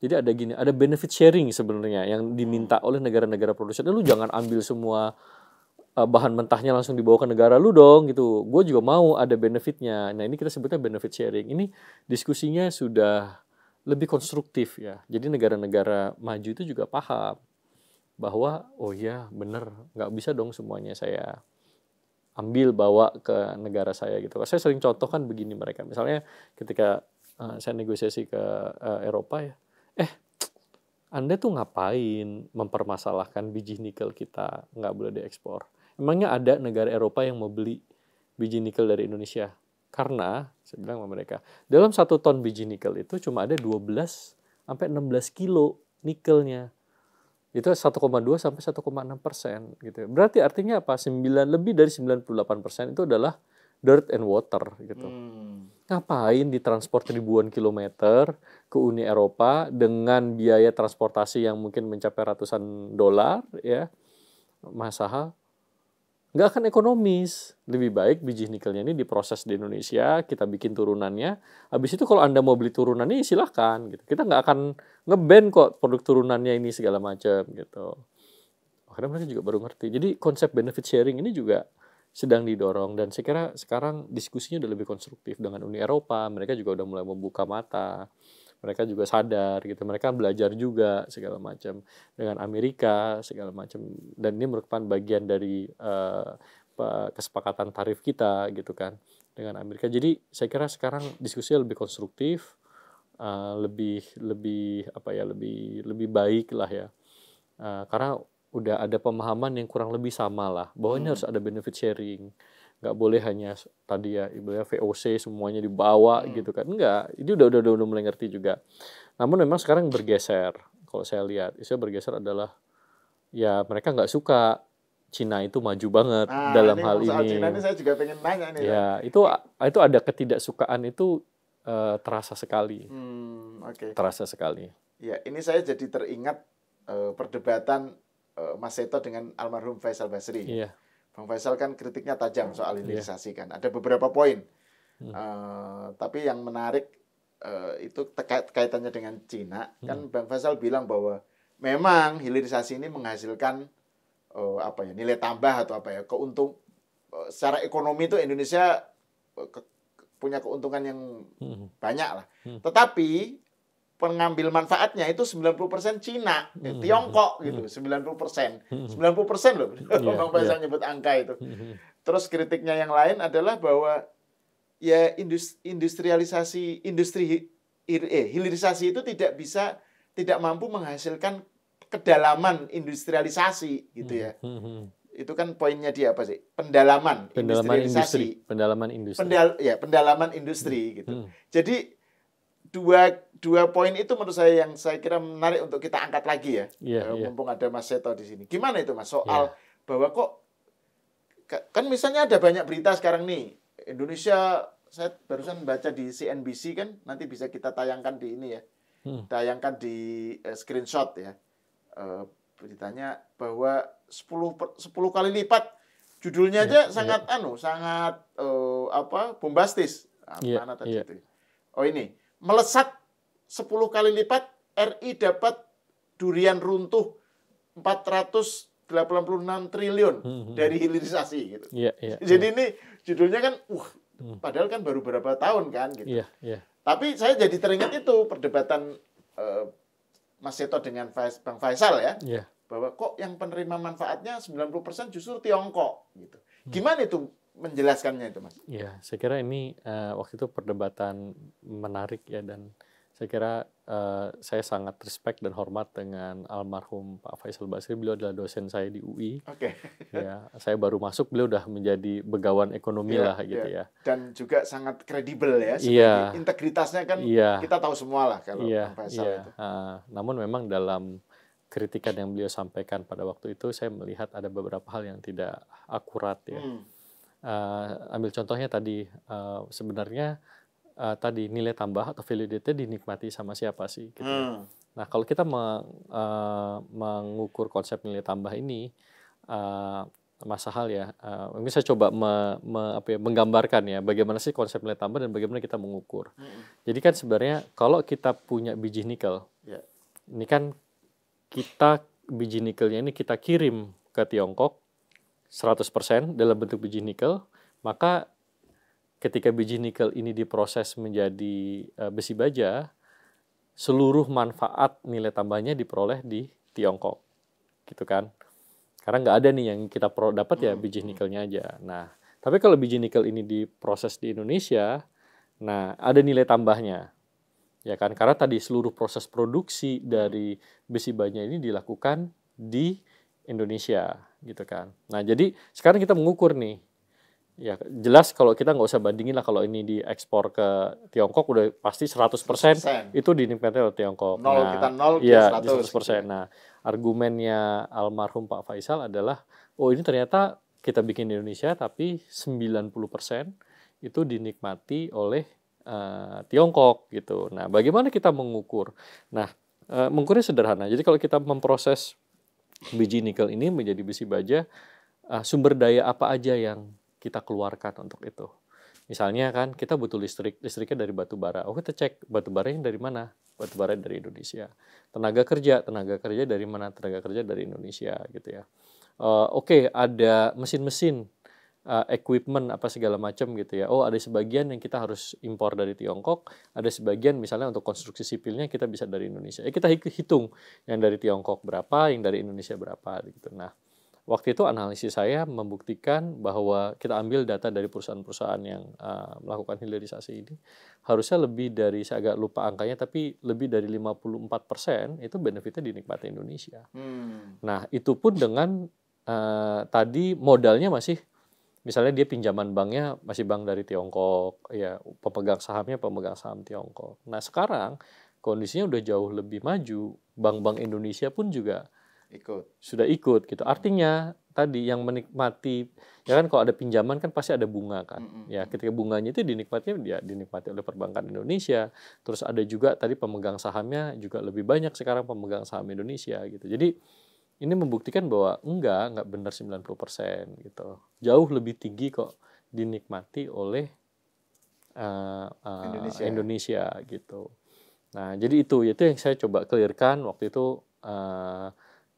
B: jadi ada benefit sharing sebenarnya yang diminta oleh negara-negara produsen. Lu jangan ambil semua bahan mentahnya langsung dibawa ke negara lu dong gitu. Gue juga mau ada benefitnya. Nah ini kita sebutnya benefit sharing. Ini diskusinya sudah lebih konstruktif ya. Jadi negara-negara maju itu juga paham bahwa oh ya bener nggak bisa dong semuanya saya ambil bawa ke negara saya gitu. Saya sering contohkan begini mereka. Misalnya ketika saya negosiasi ke Eropa ya, Anda tuh ngapain mempermasalahkan biji nikel kita nggak boleh diekspor? Emangnya ada negara Eropa yang mau beli biji nikel dari Indonesia? Karena saya bilang sama mereka, dalam 1 ton biji nikel itu cuma ada 12-16 kilo nikelnya. Itu 1,2 sampai 1,6% gitu. Berarti artinya apa? Lebih dari 98% itu adalah dirt and water gitu. Ngapain ditransport ribuan kilometer ke Uni Eropa dengan biaya transportasi yang mungkin mencapai ratusan dolar ya. Mahal. Nggak akan ekonomis. Lebih baik biji nikelnya ini diproses di Indonesia, kita bikin turunannya. Habis itu kalau Anda mau beli turunannya silahkan gitu. Kita nggak akan nge-ban kok produk turunannya ini segala macam gitu. Akhirnya mereka juga baru ngerti. Jadi konsep benefit sharing ini juga sedang didorong dan saya kira sekarang diskusinya udah lebih konstruktif dengan Uni Eropa. Mereka juga udah mulai membuka mata. Mereka juga sadar gitu, mereka belajar juga segala macam dengan Amerika segala macam, dan ini merupakan bagian dari kesepakatan tarif kita gitu kan dengan Amerika. Jadi saya kira sekarang diskusinya lebih konstruktif, lebih baik lah ya, karena udah ada pemahaman yang kurang lebih sama lah, bahwa ini harus ada benefit sharing, nggak boleh hanya tadi ya ibaratnya VOC semuanya dibawa gitu kan, enggak, ini udah mulai ngerti juga. Namun memang sekarang bergeser, kalau saya lihat, istilah bergeser adalah ya mereka nggak suka Cina itu maju banget
A: Nah,
B: dalam
A: ini
B: hal
A: soal Cina
B: ini.
A: ini saya juga pengen nanya nih.
B: Ya, itu ada ketidaksukaan itu terasa sekali.
A: Oke.
B: Terasa sekali.
A: Ya, ini saya jadi teringat perdebatan Mas Seto dengan almarhum Faisal Basri.
B: Iya.
A: Bang Faisal kan kritiknya tajam soal hilirisasi kan. Ada beberapa poin. Tapi yang menarik itu kaitannya dengan Cina. Kan Bang Faisal bilang bahwa memang hilirisasi ini menghasilkan nilai tambah atau keuntung secara ekonomi itu Indonesia punya keuntungan yang banyak lah. Tetapi pengambil manfaatnya itu 90% Cina, Tiongkok gitu, 90%. 90% loh. Bang Faisal nyebut angka itu. Terus kritiknya yang lain adalah bahwa ya hilirisasi itu tidak mampu menghasilkan kedalaman industrialisasi gitu ya. Itu kan poinnya dia apa sih? Pendalaman industrialisasi.
B: Pendalaman industri.
A: Pendalaman industri gitu. Jadi dua poin itu menurut saya yang saya kira menarik untuk kita angkat lagi ya. Mumpung ada Mas Seto di sini. Gimana itu Mas soal bahwa kok kan misalnya ada banyak berita sekarang nih Indonesia, saya barusan baca di CNBC kan, nanti bisa kita tayangkan di ini ya. Tayangkan di screenshot ya. Beritanya bahwa 10 kali lipat, judulnya aja sangat bombastis. Mana tadi itu? Oh ini, melesat 10 kali lipat, RI dapat durian runtuh 486 triliun dari hilirisasi gitu. Jadi ini judulnya kan padahal kan baru beberapa tahun kan gitu. Tapi saya jadi teringat itu perdebatan Mas Seto dengan Bang Faisal ya. Bahwa kok yang penerima manfaatnya 90% justru Tiongkok gitu. Gimana itu menjelaskannya itu Mas?
B: Ya, saya kira ini waktu itu perdebatan menarik ya, dan saya kira saya sangat respect dan hormat dengan almarhum Pak Faisal Basri. Beliau adalah dosen saya di UI. Ya, saya baru masuk, beliau udah menjadi begawan ekonomi lah gitu ya.
A: Dan juga sangat kredibel ya. Integritasnya kan kita tahu semua lah kalau Pak Faisal itu.
B: Namun memang dalam kritikan yang beliau sampaikan pada waktu itu, saya melihat ada beberapa hal yang tidak akurat ya. Ambil contohnya tadi, sebenarnya tadi nilai tambah atau value added dinikmati sama siapa sih? Gitu. Nah, kalau kita mengukur konsep nilai tambah ini, Mas Sahal ya, mungkin saya coba menggambarkan ya bagaimana sih konsep nilai tambah dan bagaimana kita mengukur. Jadi kan sebenarnya kalau kita punya biji nikel, ini kan biji nikelnya ini kita kirim ke Tiongkok 100% dalam bentuk biji nikel, maka ketika biji nikel ini diproses menjadi besi baja, seluruh manfaat nilai tambahnya diperoleh di Tiongkok, gitu kan? Karena nggak ada nih yang kita dapat ya biji nikelnya aja. Nah, tapi kalau biji nikel ini diproses di Indonesia, nah ada nilai tambahnya. Ya kan, karena tadi seluruh proses produksi dari besi baja ini dilakukan di Indonesia gitu kan. Nah, jadi sekarang kita mengukur nih. Ya, jelas kalau kita nggak usah bandingin lah, kalau ini diekspor ke Tiongkok udah pasti 100% itu dinikmati oleh Tiongkok.
A: Kita 0, kita
B: 100%. Nah, argumennya almarhum Pak Faisal adalah, oh ini ternyata kita bikin di Indonesia tapi 90% itu dinikmati oleh Tiongkok gitu. Nah, bagaimana kita mengukur? Nah, mengukurnya sederhana. Jadi kalau kita memproses biji nikel ini menjadi besi baja, sumber daya apa aja yang kita keluarkan untuk itu? Misalnya kan kita butuh listriknya dari batu bara. Oh, kita cek batu baranya dari mana? Batu bara dari Indonesia. Tenaga kerja dari mana? Tenaga kerja dari Indonesia gitu ya. Oke, ada mesin-mesin, equipment apa segala macam gitu ya. Oh, ada sebagian yang kita harus impor dari Tiongkok, ada sebagian misalnya untuk konstruksi sipilnya kita bisa dari Indonesia. Kita hitung yang dari Tiongkok berapa, yang dari Indonesia berapa gitu. Nah, waktu itu analisis saya membuktikan bahwa kita ambil data dari perusahaan-perusahaan yang melakukan hilirisasi ini, harusnya lebih dari, saya agak lupa angkanya, tapi lebih dari 54% itu benefitnya dinikmati Indonesia. Nah, itu pun dengan tadi modalnya masih, misalnya dia pinjaman banknya masih bank dari Tiongkok, ya pemegang saham Tiongkok. Nah, sekarang kondisinya udah jauh lebih maju, bank-bank Indonesia pun juga sudah ikut gitu. Artinya tadi yang menikmati, ya kan kalau ada pinjaman kan pasti ada bunga kan. Ya ketika bunganya itu dinikmati oleh perbankan Indonesia. Terus ada juga tadi pemegang sahamnya juga lebih banyak sekarang pemegang saham Indonesia gitu. Jadi ini membuktikan bahwa enggak benar 90% gitu. Jauh lebih tinggi kok dinikmati oleh Indonesia gitu. Nah, jadi itu yang saya coba clearkan waktu itu.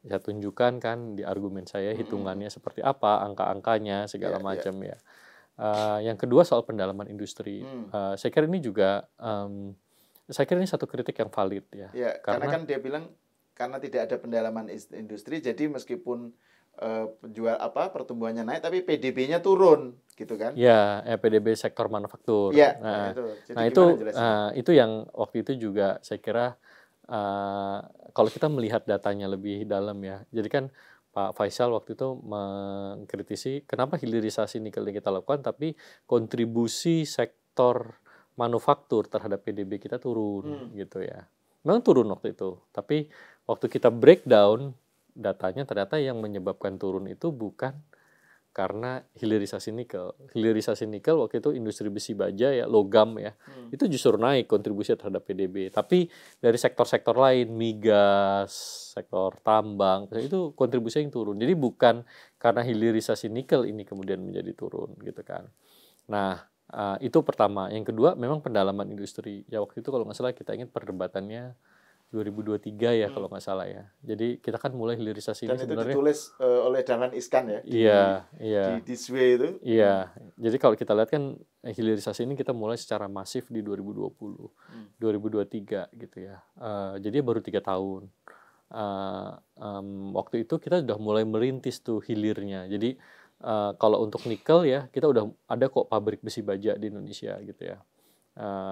B: Saya tunjukkan kan di argumen saya hitungannya seperti apa, angka-angkanya segala macam ya. Yang kedua soal pendalaman industri. Saya kira ini juga satu kritik yang valid ya.
A: Karena kan dia bilang karena tidak ada pendalaman industri, jadi meskipun pertumbuhannya naik, tapi PDB-nya turun, gitu kan?
B: Ya, PDB sektor manufaktur. Itu yang waktu itu juga saya kira. Kalau kita melihat datanya lebih dalam ya, jadi kan Pak Faisal waktu itu mengkritisi kenapa hilirisasi nikel yang kita lakukan, tapi kontribusi sektor manufaktur terhadap PDB kita turun gitu ya. Memang turun waktu itu, tapi waktu kita breakdown datanya ternyata yang menyebabkan turun itu bukan karena hilirisasi nikel. Hilirisasi nikel waktu itu industri besi baja ya, logam ya, itu justru naik kontribusi terhadap PDB. Tapi dari sektor-sektor lain, migas, sektor tambang, itu kontribusi yang turun. Jadi bukan karena hilirisasi nikel ini kemudian menjadi turun gitu kan. Nah, itu pertama. Yang kedua memang pendalaman industri. Ya waktu itu kalau nggak salah kita ingat perdebatannya 2023 ya kalau nggak salah ya. Jadi kita kan mulai hilirisasi
A: dan
B: ini
A: itu
B: sebenarnya
A: ditulis oleh Dahlan Iskan ya. Di Disway itu.
B: Iya. Jadi kalau kita lihat kan hilirisasi ini kita mulai secara masif di 2020, 2023 gitu ya. Jadi baru 3 tahun. Waktu itu kita sudah mulai merintis tuh hilirnya. Jadi kalau untuk nikel ya kita udah ada kok pabrik besi baja di Indonesia gitu ya.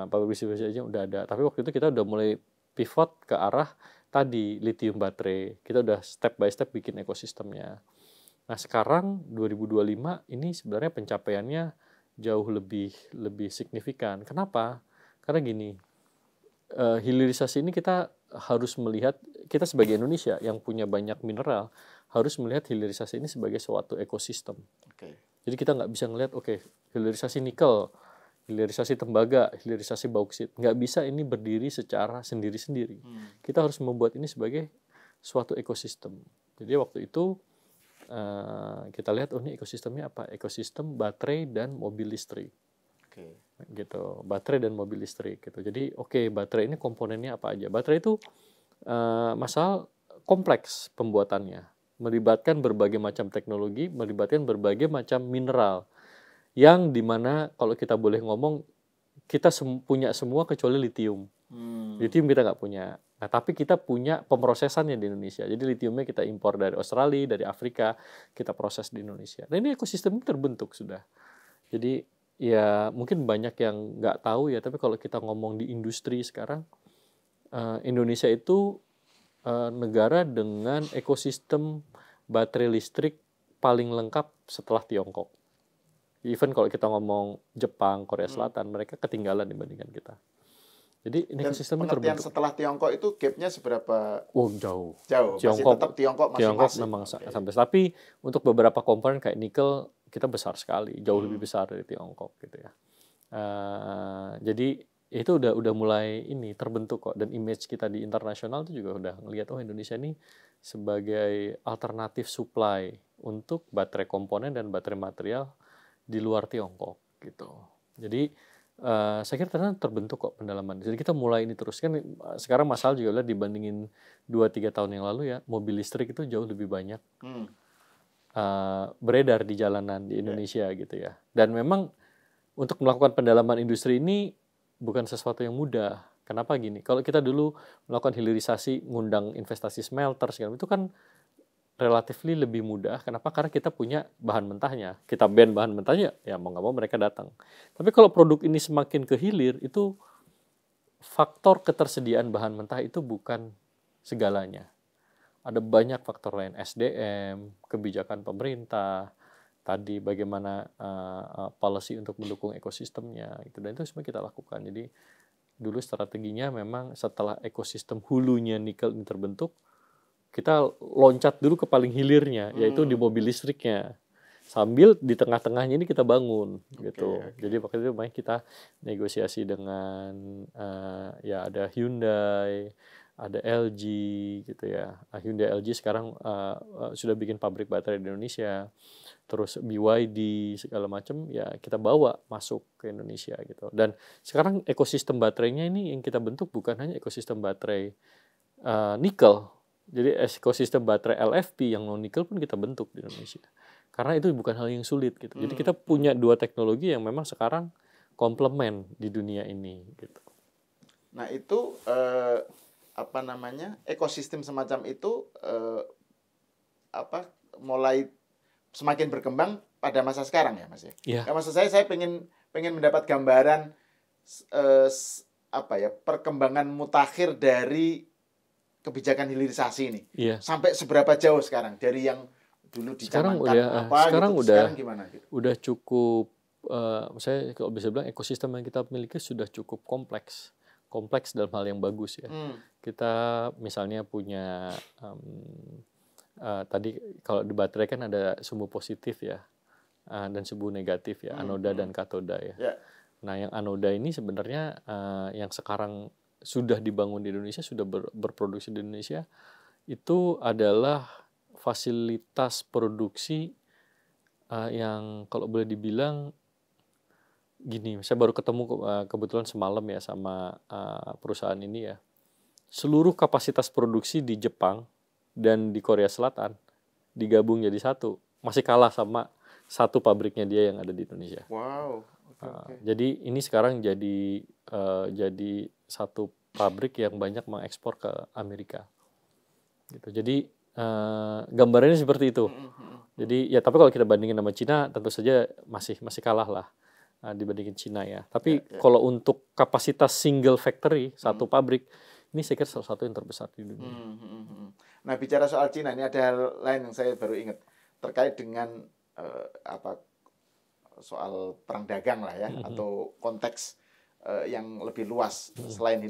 B: Pabrik besi baja aja udah ada. Tapi waktu itu kita udah mulai pivot ke arah tadi lithium baterai. Kita udah step by step bikin ekosistemnya. Nah, sekarang 2025 ini sebenarnya pencapaiannya jauh lebih signifikan. Kenapa? Karena gini, hilirisasi ini kita harus melihat, kita sebagai Indonesia yang punya banyak mineral harus melihat hilirisasi ini sebagai suatu ekosistem. Jadi kita nggak bisa ngelihat hilirisasi nikel, hilirisasi tembaga, hilirisasi bauksit. Nggak bisa ini berdiri secara sendiri-sendiri. Kita harus membuat ini sebagai suatu ekosistem. Jadi waktu itu kita lihat ini ekosistemnya apa? Ekosistem baterai dan mobil listrik. Gitu. Baterai dan mobil listrik gitu. Jadi baterai ini komponennya apa aja? Baterai itu masalah kompleks pembuatannya. Melibatkan berbagai macam teknologi, melibatkan berbagai macam mineral. Yang dimana kalau kita boleh ngomong kita punya semua kecuali lithium. Lithium kita nggak punya. Nah, tapi kita punya pemrosesannya di Indonesia. Jadi lithiumnya kita impor dari Australia, dari Afrika, kita proses di Indonesia. Nah, ini ekosistem terbentuk sudah. Jadi ya mungkin banyak yang nggak tahu ya, tapi kalau kita ngomong di industri sekarang, Indonesia itu negara dengan ekosistem baterai listrik paling lengkap setelah Tiongkok. Even kalau kita ngomong Jepang, Korea Selatan, mereka ketinggalan dibandingkan kita. Jadi ini ekosistemnya terbentuk.
A: Setelah Tiongkok itu gapnya seberapa?
B: Jauh.
A: Tiongkok masih
B: memang sampai. Tapi untuk beberapa komponen kayak nikel kita besar sekali, jauh lebih besar dari Tiongkok gitu ya. Jadi itu udah mulai ini terbentuk kok, dan image kita di internasional itu juga udah ngelihat Indonesia ini sebagai alternatif supply untuk baterai komponen dan baterai material di luar Tiongkok gitu. Jadi saya kira ternyata terbentuk kok pendalaman. Jadi kita mulai ini terus kan. Sekarang masalah juga lihat dibandingin 2-3 tahun yang lalu ya, mobil listrik itu jauh lebih banyak beredar di jalanan di Indonesia gitu ya. Dan memang untuk melakukan pendalaman industri ini bukan sesuatu yang mudah. Kenapa gini? Kalau kita dulu melakukan hilirisasi, ngundang investasi smelter segala itu kan relatively lebih mudah. Kenapa? Karena kita punya bahan mentahnya. Kita ban bahan mentahnya, ya mau nggak mau mereka datang. Tapi kalau produk ini semakin ke hilir, itu faktor ketersediaan bahan mentah itu bukan segalanya. Ada banyak faktor lain, SDM, kebijakan pemerintah, tadi bagaimana policy untuk mendukung ekosistemnya, gitu. Dan itu semua kita lakukan. Jadi dulu strateginya memang setelah ekosistem hulunya nikel ini terbentuk, kita loncat dulu ke paling hilirnya, yaitu di mobil listriknya. Sambil di tengah-tengahnya ini kita bangun, gitu. Jadi waktu itu banyak kita negosiasi dengan ya ada Hyundai, ada LG, gitu ya. Hyundai LG sekarang sudah bikin pabrik baterai di Indonesia. Terus BYD segala macam ya kita bawa masuk ke Indonesia gitu. Dan sekarang ekosistem baterainya ini yang kita bentuk bukan hanya ekosistem baterai nikel. Jadi ekosistem baterai LFP yang non nikel pun kita bentuk di Indonesia. Karena itu bukan hal yang sulit gitu. Jadi kita punya dua teknologi yang memang sekarang komplement di dunia ini gitu.
A: Nah, itu ekosistem semacam itu mulai semakin berkembang pada masa sekarang ya, Mas ya.
B: Yeah.
A: Ya, maksud saya pengen mendapat gambaran perkembangan mutakhir dari kebijakan hilirisasi ini.
B: Yeah.
A: Sampai seberapa jauh sekarang dari yang dulu dicanangkan
B: sekarang
A: sekarang gimana gitu.
B: Udah cukup saya kalau bisa bilang ekosistem yang kita miliki sudah cukup kompleks dalam hal yang bagus ya. Kita misalnya punya tadi kalau di baterai kan ada sumbu positif ya dan sumbu negatif ya, anoda dan katoda ya.
A: Yeah.
B: Nah yang anoda ini sebenarnya yang sekarang sudah dibangun di Indonesia, sudah berproduksi di Indonesia, itu adalah fasilitas produksi yang kalau boleh dibilang gini, saya baru ketemu kebetulan semalam ya sama perusahaan ini ya. Seluruh kapasitas produksi di Jepang dan di Korea Selatan digabung jadi satu, masih kalah sama satu pabriknya dia yang ada di Indonesia.
A: Wow. Okay.
B: Jadi ini sekarang jadi satu pabrik yang banyak mengekspor ke Amerika. Gitu. Jadi gambarannya seperti itu. Jadi ya tapi kalau kita bandingin sama Cina tentu saja masih kalah lah dibandingin Cina ya. Tapi kalau untuk kapasitas single factory satu pabrik ini saya kira salah satu yang terbesar di dunia.
A: Nah bicara soal Cina ini ada hal lain yang saya baru ingat terkait dengan soal perang dagang lah ya atau konteks yang lebih luas selain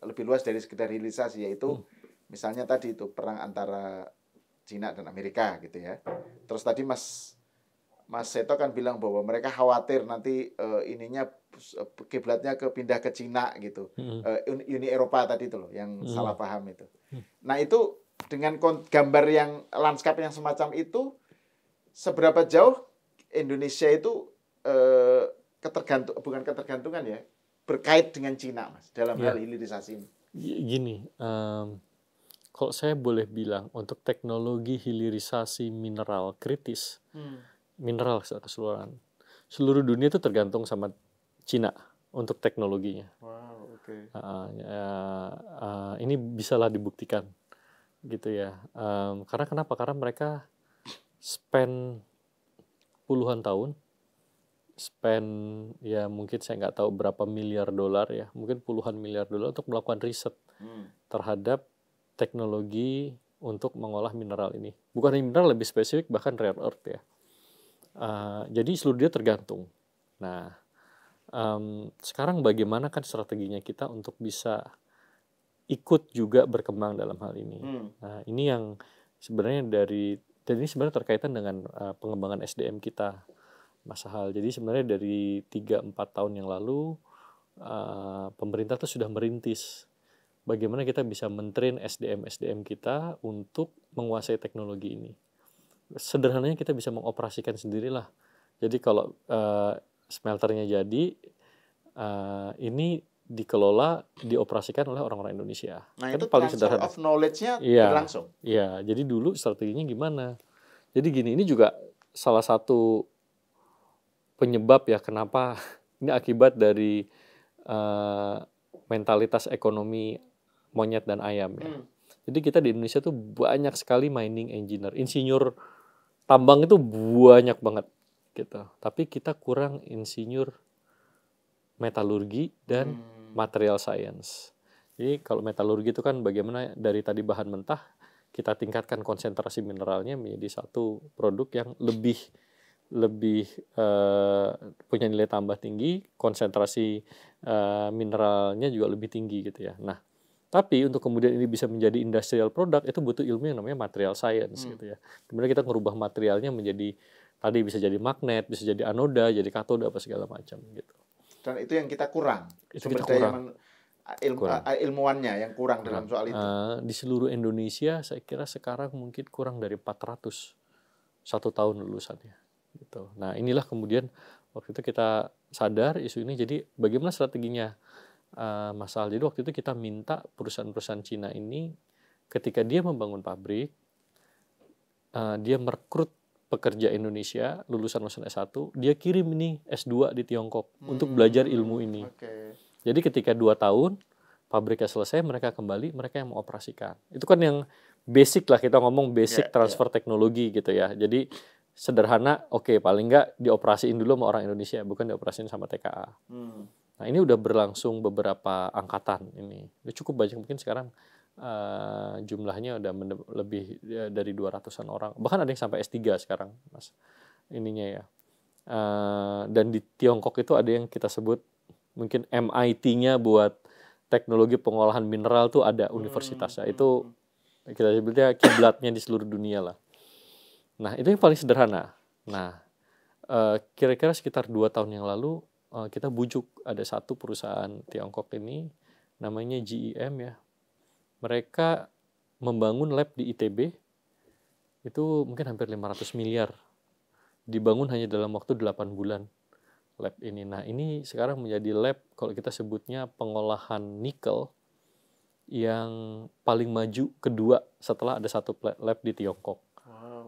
A: lebih luas dari sekedar hilirisasi yaitu misalnya tadi itu perang antara Cina dan Amerika gitu ya. Terus tadi Mas Seto kan bilang bahwa mereka khawatir nanti ininya kiblatnya pindah ke Cina gitu. Uni Eropa tadi itu loh yang salah paham itu. Nah, itu dengan gambar yang lanskap yang semacam itu seberapa jauh Indonesia itu bukan ketergantungan ya, berkait dengan Cina Mas dalam hal hilirisasi ini.
B: Gini, kalau saya boleh bilang untuk teknologi hilirisasi mineral kritis, mineral keseluruhan, seluruh dunia itu tergantung sama Cina untuk teknologinya.
A: Wow, oke.
B: Ini bisalah dibuktikan, gitu ya. Karena kenapa? Karena mereka spend puluhan tahun, ya mungkin saya nggak tahu berapa miliar dolar ya, mungkin puluhan miliar dolar untuk melakukan riset terhadap teknologi untuk mengolah mineral ini. Bukan mineral, lebih spesifik bahkan rare earth ya. Jadi seluruh dia tergantung. Nah, sekarang bagaimana kan strateginya kita untuk bisa ikut juga berkembang dalam hal ini. Nah, ini yang sebenarnya dan ini sebenarnya terkaitan dengan pengembangan SDM kita, Mas Hal. Jadi sebenarnya dari 3-4 tahun yang lalu pemerintah tuh sudah merintis bagaimana kita bisa mentrain SDM kita untuk menguasai teknologi ini. Sederhananya kita bisa mengoperasikan sendirilah. Jadi kalau smelternya jadi, ini dikelola, dioperasikan oleh orang-orang Indonesia.
A: Nah
B: kan
A: itu
B: paling
A: transfer
B: sederhana.
A: of knowledge-nya berlangsung.
B: Iya, jadi dulu strateginya gimana? Jadi gini, ini juga salah satu penyebab ya kenapa ini akibat dari mentalitas ekonomi monyet dan ayam ya. Jadi kita di Indonesia tuh banyak sekali mining engineer, insinyur tambang itu banyak banget gitu. Tapi kita kurang insinyur metalurgi dan material science. Jadi kalau metalurgi itu kan bagaimana dari tadi bahan mentah kita tingkatkan konsentrasi mineralnya menjadi satu produk yang lebih punya nilai tambah tinggi, konsentrasi mineralnya juga lebih tinggi gitu ya. Nah, tapi untuk kemudian ini bisa menjadi industrial product itu butuh ilmu yang namanya material science gitu ya. Kemudian kita ngerubah materialnya menjadi tadi bisa jadi magnet, bisa jadi anoda, jadi katoda apa segala macam gitu.
A: Dan itu yang kita kurang.
B: Itu
A: Sumber
B: kita
A: daya
B: kurang.
A: ilmuwannya yang kurang dalam soal itu.
B: Di seluruh Indonesia saya kira sekarang mungkin kurang dari 400 1 tahun lulusannya gitu. Nah, inilah kemudian waktu itu kita sadar isu ini, jadi bagaimana strateginya Mas Al. Jadi waktu itu kita minta perusahaan-perusahaan Cina ini ketika dia membangun pabrik, dia merekrut pekerja Indonesia lulusan S1, dia kirim ini S2 di Tiongkok untuk belajar ilmu ini. Jadi ketika 2 tahun pabriknya selesai, mereka kembali, mereka yang mengoperasikan. Itu kan yang basic lah, kita ngomong basic transfer teknologi gitu ya. Jadi sederhana, oke, paling nggak dioperasiin dulu sama orang Indonesia, bukan dioperasiin sama TKA. Nah, ini udah berlangsung beberapa angkatan ini. Udah cukup banyak, mungkin sekarang jumlahnya udah lebih dari 200-an orang. Bahkan ada yang sampai S3 sekarang, Mas. Ininya ya. Dan di Tiongkok itu ada yang kita sebut mungkin MIT-nya buat teknologi pengolahan mineral tuh ada universitasnya. Itu kita sebutnya kiblatnya di seluruh dunia lah. Nah, itu yang paling sederhana. Nah, kira-kira sekitar 2 tahun yang lalu kita bujuk ada satu perusahaan Tiongkok ini namanya GEM ya. Mereka membangun lab di ITB itu mungkin hampir 500 miliar. Dibangun hanya dalam waktu 8 bulan lab ini. Nah, ini sekarang menjadi lab kalau kita sebutnya pengolahan nikel yang paling maju kedua setelah ada satu lab di Tiongkok.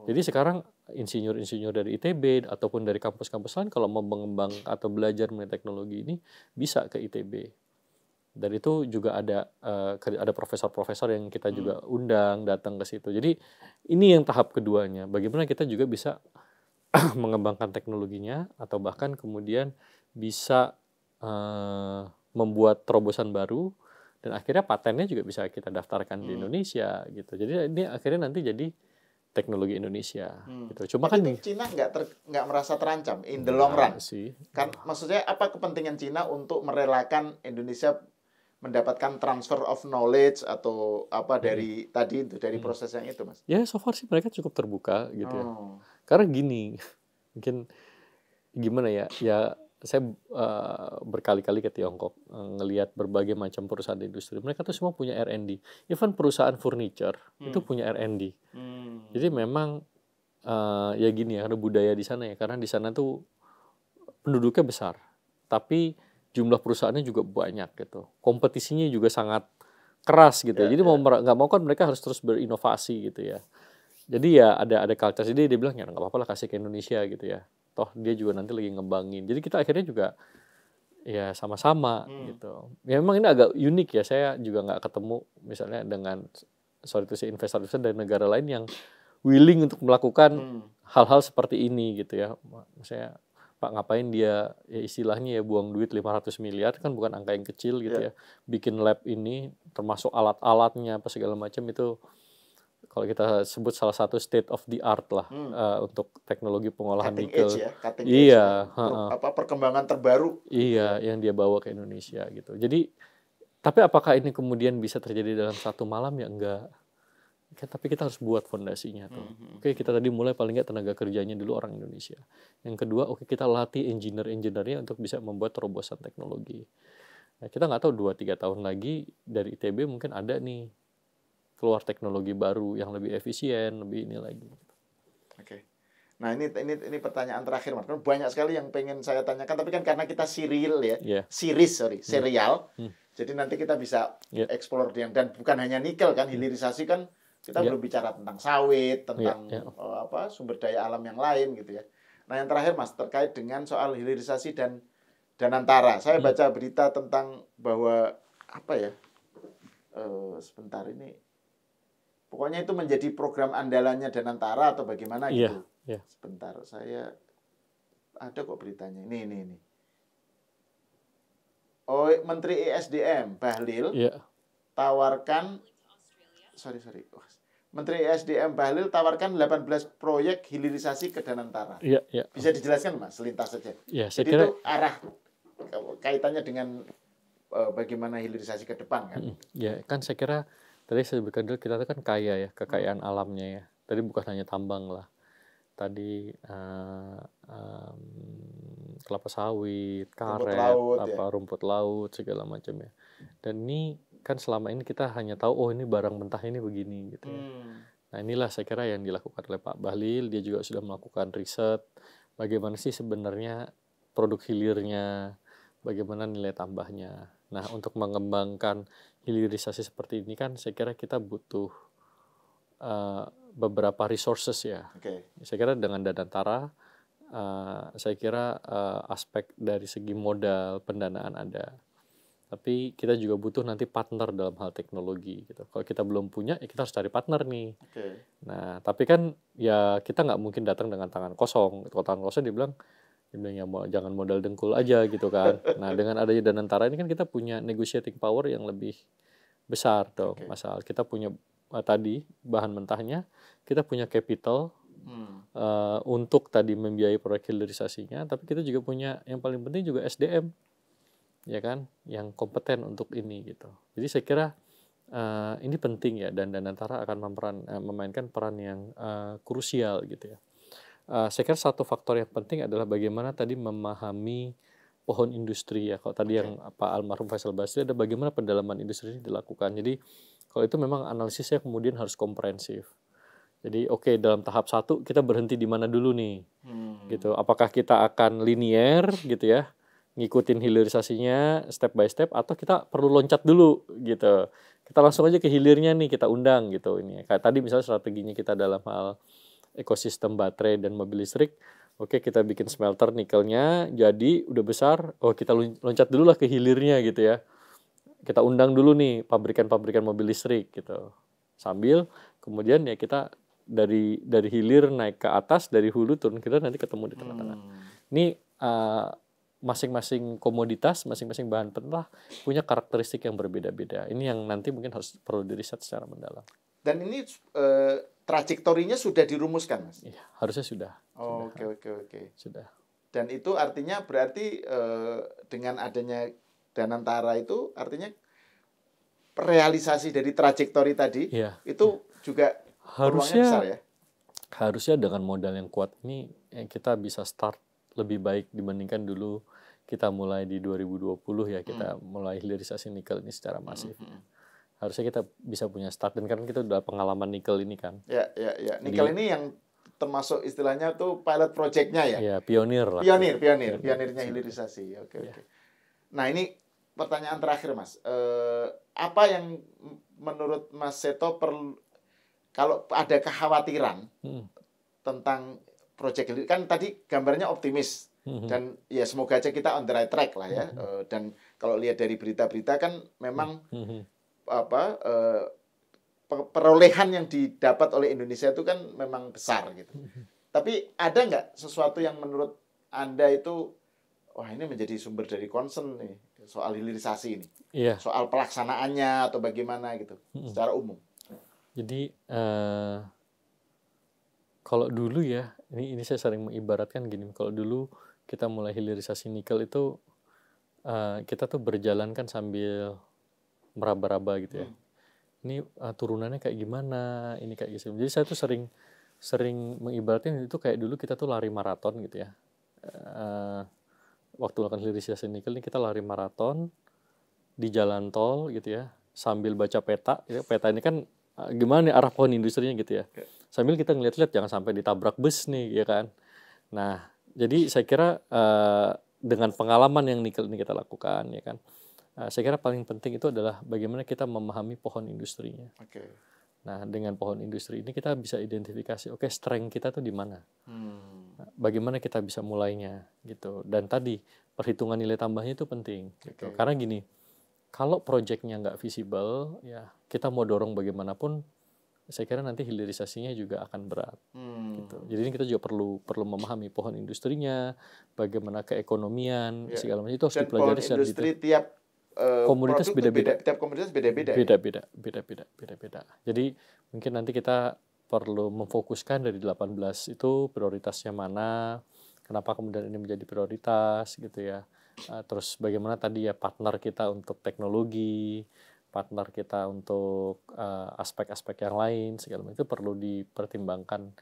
B: Jadi sekarang insinyur-insinyur dari ITB ataupun dari kampus-kampus lain kalau mau mengembang atau belajar mengenai teknologi ini bisa ke ITB. Dan itu juga ada profesor-profesor yang kita juga undang datang ke situ. Jadi ini yang tahap keduanya. Bagaimana kita juga bisa mengembangkan teknologinya atau bahkan kemudian bisa membuat terobosan baru dan akhirnya patennya juga bisa kita daftarkan di Indonesia gitu. Jadi ini akhirnya nanti jadi teknologi Indonesia gitu. Cuma kan
A: Cina nggak merasa terancam in the long run sih. Kan maksudnya apa kepentingan Cina untuk merelakan Indonesia mendapatkan transfer of knowledge atau apa dari tadi itu dari proses yang itu, Mas?
B: Ya, so far sih mereka cukup terbuka gitu ya. Karena gini, mungkin gimana ya? Ya saya berkali-kali ke Tiongkok ngelihat berbagai macam perusahaan industri. Mereka tuh semua punya R&D. Even perusahaan furniture itu punya R&D. Jadi memang ya gini ya, karena budaya di sana ya. Karena di sana tuh penduduknya besar, tapi jumlah perusahaannya juga banyak gitu. Kompetisinya juga sangat keras gitu. Jadi mau nggak mau kan mereka harus terus berinovasi gitu ya. Jadi ya ada culture. Jadi dia bilang ya nggak apa-apa lah kasih ke Indonesia gitu ya. Toh dia juga nanti lagi ngembangin. Jadi kita akhirnya juga ya sama-sama gitu. Ya memang ini agak unik ya. Saya juga nggak ketemu misalnya dengan investor dari negara lain yang willing untuk melakukan hal-hal seperti ini gitu ya. Misalnya Pak ngapain dia ya istilahnya ya buang duit 500 miliar kan bukan angka yang kecil gitu ya. Bikin lab ini termasuk alat-alatnya apa segala macam itu kalau kita sebut salah satu state of the art lah untuk teknologi pengolahan nikel.
A: Cutting edge ya. Apa perkembangan terbaru.
B: Iya, yang dia bawa ke Indonesia gitu. Jadi tapi apakah ini kemudian bisa terjadi dalam satu malam ya enggak. Tapi kita harus buat fondasinya tuh. Oke, kita tadi mulai paling nggak tenaga kerjanya dulu orang Indonesia. Yang kedua, oke kita latih engineer-engineernya untuk bisa membuat terobosan teknologi. Nah, kita nggak tahu 2-3 tahun lagi dari ITB mungkin ada nih keluar teknologi baru yang lebih efisien, lebih ini lagi.
A: Oke. Nah ini pertanyaan terakhir, Mas. Banyak sekali yang pengen saya tanyakan, tapi kan karena kita serial ya, serial. Jadi nanti kita bisa explore dan bukan hanya nikel kan, hilirisasi kan. Kita belum bicara tentang sawit, tentang sumber daya alam yang lain gitu ya. Nah yang terakhir Mas, terkait dengan soal hilirisasi dan Danantara. Saya baca berita tentang bahwa sebentar ini Pokoknya itu menjadi program andalannya Danantara atau bagaimana
B: Iya,
A: gitu.
B: iya.
A: Sebentar, saya ada kok beritanya. Ini. Oh, Menteri ESDM Bahlil
B: Iya.
A: tawarkan sorry. Menteri ESDM Bahlil tawarkan 18 proyek hilirisasi ke Danantara.
B: Iya.
A: Bisa dijelaskan Mas, selintas saja.
B: Iya, saya
A: Jadi
B: kira
A: itu arah kaitannya dengan bagaimana hilirisasi ke depan kan.
B: ya kan saya kira tadi saya sebutkan dulu kita tuh kan kaya ya, kekayaan alamnya ya. Tadi bukan hanya tambang lah. Tadi kelapa sawit, karet, rumput laut segala macam ya. Dan ini kan selama ini kita hanya tahu oh ini barang mentah ini begini gitu ya. Nah inilah saya kira yang dilakukan oleh Pak Bahlil. Dia juga sudah melakukan riset bagaimana sih sebenarnya produk hilirnya, bagaimana nilai tambahnya. Nah untuk mengembangkan hilirisasi seperti ini kan saya kira kita butuh beberapa resources ya. Saya kira dengan Danantara saya kira aspek dari segi modal pendanaan ada. Tapi kita juga butuh nanti partner dalam hal teknologi gitu. Kalau kita belum punya, ya kita harus cari partner nih. Nah, tapi kan ya kita nggak mungkin datang dengan tangan kosong. Kalau tangan kosong dia bilang ya jangan modal dengkul aja gitu kan. Nah, dengan adanya Danantara ini kan kita punya negotiating power yang lebih besar dong. Masalah kita punya tadi bahan mentahnya, kita punya capital untuk tadi membiayai proyek hilirisasinya, tapi kita juga punya yang paling penting juga SDM. Ya kan, yang kompeten untuk ini gitu. Jadi saya kira ini penting ya, dan Danantara akan memainkan peran yang krusial gitu ya. Saya kira satu faktor yang penting adalah bagaimana tadi memahami pohon industri ya. Kalau tadi yang Pak almarhum Faisal Basri ada bagaimana pendalaman industri ini dilakukan. Jadi kalau itu memang analisisnya kemudian harus komprehensif. Jadi dalam tahap 1 kita berhenti di mana dulu nih, gitu. Apakah kita akan linier gitu ya? Ngikutin hilirisasinya step by step atau kita perlu loncat dulu gitu. Kita langsung aja ke hilirnya nih, kita undang gitu ini. Kayak tadi misalnya strateginya kita dalam hal ekosistem baterai dan mobil listrik. Kita bikin smelter nikelnya jadi udah besar. Kita loncat dulu lah ke hilirnya gitu ya. Kita undang dulu nih pabrikan-pabrikan mobil listrik gitu. Sambil kemudian ya kita dari hilir naik ke atas, dari hulu turun kita nanti ketemu di tengah-tengah. Ini masing-masing komoditas, masing-masing bahan mentah punya karakteristik yang berbeda-beda. Ini yang nanti mungkin perlu diriset secara mendalam.
A: Dan ini trajektorinya sudah dirumuskan, Mas?
B: Iya, harusnya sudah.
A: Oke.
B: Sudah.
A: Dan itu artinya berarti dengan adanya Danantara itu artinya realisasi dari trajektori tadi itu juga peluangnya besar ya?
B: Harusnya dengan modal yang kuat ini kita bisa start lebih baik dibandingkan dulu kita mulai di 2020 ya, kita mulai hilirisasi nikel ini secara masif. Harusnya kita bisa punya start, dan karena kita udah pengalaman nikel ini kan.
A: Ya. Nikel ini yang termasuk istilahnya tuh pilot project-nya ya?
B: Iya, pionir lah.
A: Pionirnya hilirisasi. Oke. Nah ini pertanyaan terakhir Mas. Apa yang menurut Mas Seto perlu, kalau ada kekhawatiran tentang proyek ini, kan tadi gambarnya optimis dan ya semoga aja kita on the right track lah ya. Dan kalau lihat dari berita-berita kan memang perolehan yang didapat oleh Indonesia itu kan memang besar gitu. Tapi ada nggak sesuatu yang menurut Anda itu wah ini menjadi sumber dari concern nih soal hilirisasi ini? Soal pelaksanaannya atau bagaimana gitu secara umum.
B: Jadi kalau dulu ya, ini saya sering mengibaratkan gini, kalau dulu kita mulai hilirisasi nikel itu kita tuh berjalan kan sambil meraba-raba gitu ya. Ini turunannya kayak gimana, ini kayak gitu. Jadi saya tuh sering mengibaratkan itu kayak dulu kita tuh lari maraton gitu ya. Waktu melakukan hilirisasi nikel ini kita lari maraton di jalan tol gitu ya, sambil baca peta. Peta ini kan gimana nih arah pohon industrinya gitu ya. Sambil kita ngeliat-liat jangan sampai ditabrak bus nih ya kan. Nah, jadi saya kira dengan pengalaman yang nikel ini kita lakukan ya kan. Saya kira paling penting itu adalah bagaimana kita memahami pohon industrinya. Nah, dengan pohon industri ini kita bisa identifikasi strength kita tuh di mana. Nah, bagaimana kita bisa mulainya gitu. Dan tadi perhitungan nilai tambahnya itu penting gitu. Karena gini, kalau proyeknya nggak visible ya kita mau dorong bagaimanapun saya kira nanti hilirisasinya juga akan berat. Gitu.
A: Hmm.
B: Jadi ini kita juga perlu memahami pohon industrinya, bagaimana keekonomian,
A: Ya.
B: segala macam itu harus
A: Dan pohon
B: dipelajari secara
A: industri
B: detail.
A: tiap
B: Komoditas
A: produk tuh
B: beda-beda.
A: tiap komoditas beda-beda. Ya?
B: Beda-beda. Jadi mungkin nanti kita perlu memfokuskan dari 18 itu prioritasnya mana, kenapa kemudian ini menjadi prioritas gitu ya. Terus bagaimana tadi ya partner kita untuk teknologi, partner kita untuk aspek-aspek yang lain, segala macam itu perlu dipertimbangkan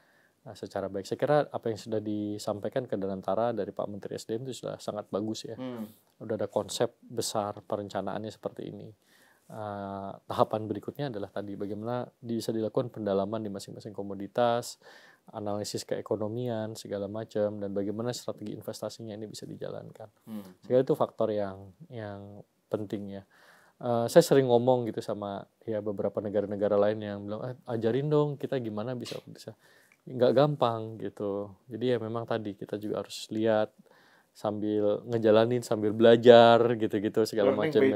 B: secara baik. Saya kira apa yang sudah disampaikan ke Danantara dari Pak Menteri SDM itu sudah sangat bagus ya. Udah ada konsep besar perencanaannya seperti ini. Tahapan berikutnya adalah tadi bagaimana bisa dilakukan pendalaman di masing-masing komoditas, analisis keekonomian segala macam, dan bagaimana strategi investasinya ini bisa dijalankan. Saya kira itu faktor yang penting ya. Saya sering ngomong gitu sama ya beberapa negara-negara lain yang bilang ajarin dong kita gimana bisa nggak gampang gitu. Jadi ya memang tadi kita juga harus lihat sambil ngejalanin sambil belajar gitu-gitu segala macam ya.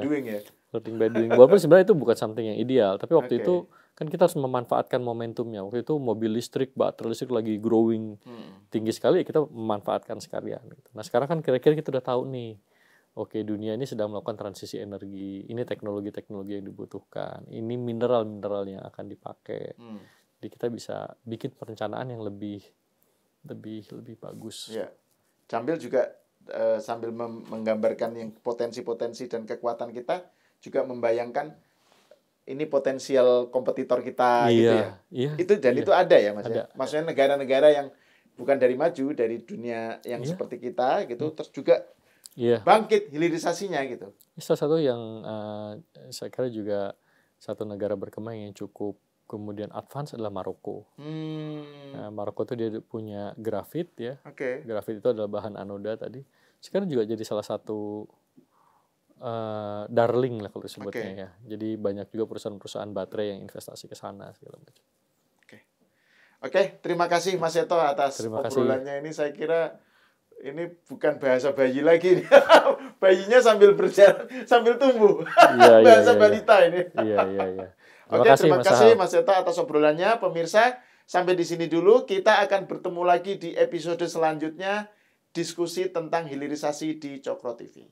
B: Learning by doing. Walaupun sebenarnya itu bukan something yang ideal, tapi waktu itu kan kita harus memanfaatkan momentumnya. Waktu itu mobil listrik, baterai listrik lagi growing tinggi sekali, kita memanfaatkan sekalian. Gitu. Nah sekarang kan kira-kira kita udah tahu nih. Oke, dunia ini sedang melakukan transisi energi. Ini teknologi-teknologi yang dibutuhkan. Ini mineral-mineral yang akan dipakai. Jadi kita bisa bikin perencanaan yang lebih bagus.
A: Ya. Sambil juga sambil menggambarkan yang potensi-potensi dan kekuatan kita, juga membayangkan ini potensial kompetitor kita gitu ya. Itu ada ya Mas ya. Maksudnya negara-negara yang bukan dari maju, dari dunia yang seperti kita gitu, terus juga bangkit hilirisasinya gitu.
B: Salah satu yang saya kira juga satu negara berkembang yang cukup kemudian advance adalah Maroko. Nah, Maroko itu dia punya grafit ya. Grafit itu adalah bahan anoda tadi. Sekarang juga jadi salah satu darling lah kalau disebutnya ya. Jadi banyak juga perusahaan-perusahaan baterai yang investasi ke sana segala macam.
A: Oke, terima kasih Mas Seto atas obrolannya ini. Saya kira ini bukan bahasa bayi lagi. Bayinya sambil berjalan, sambil tumbuh. Bahasa balita ini.
B: Iya.
A: Terima kasih Mas Seto atas obrolannya. Pemirsa, sampai di sini dulu. Kita akan bertemu lagi di episode selanjutnya, diskusi tentang hilirisasi di Cokro TV.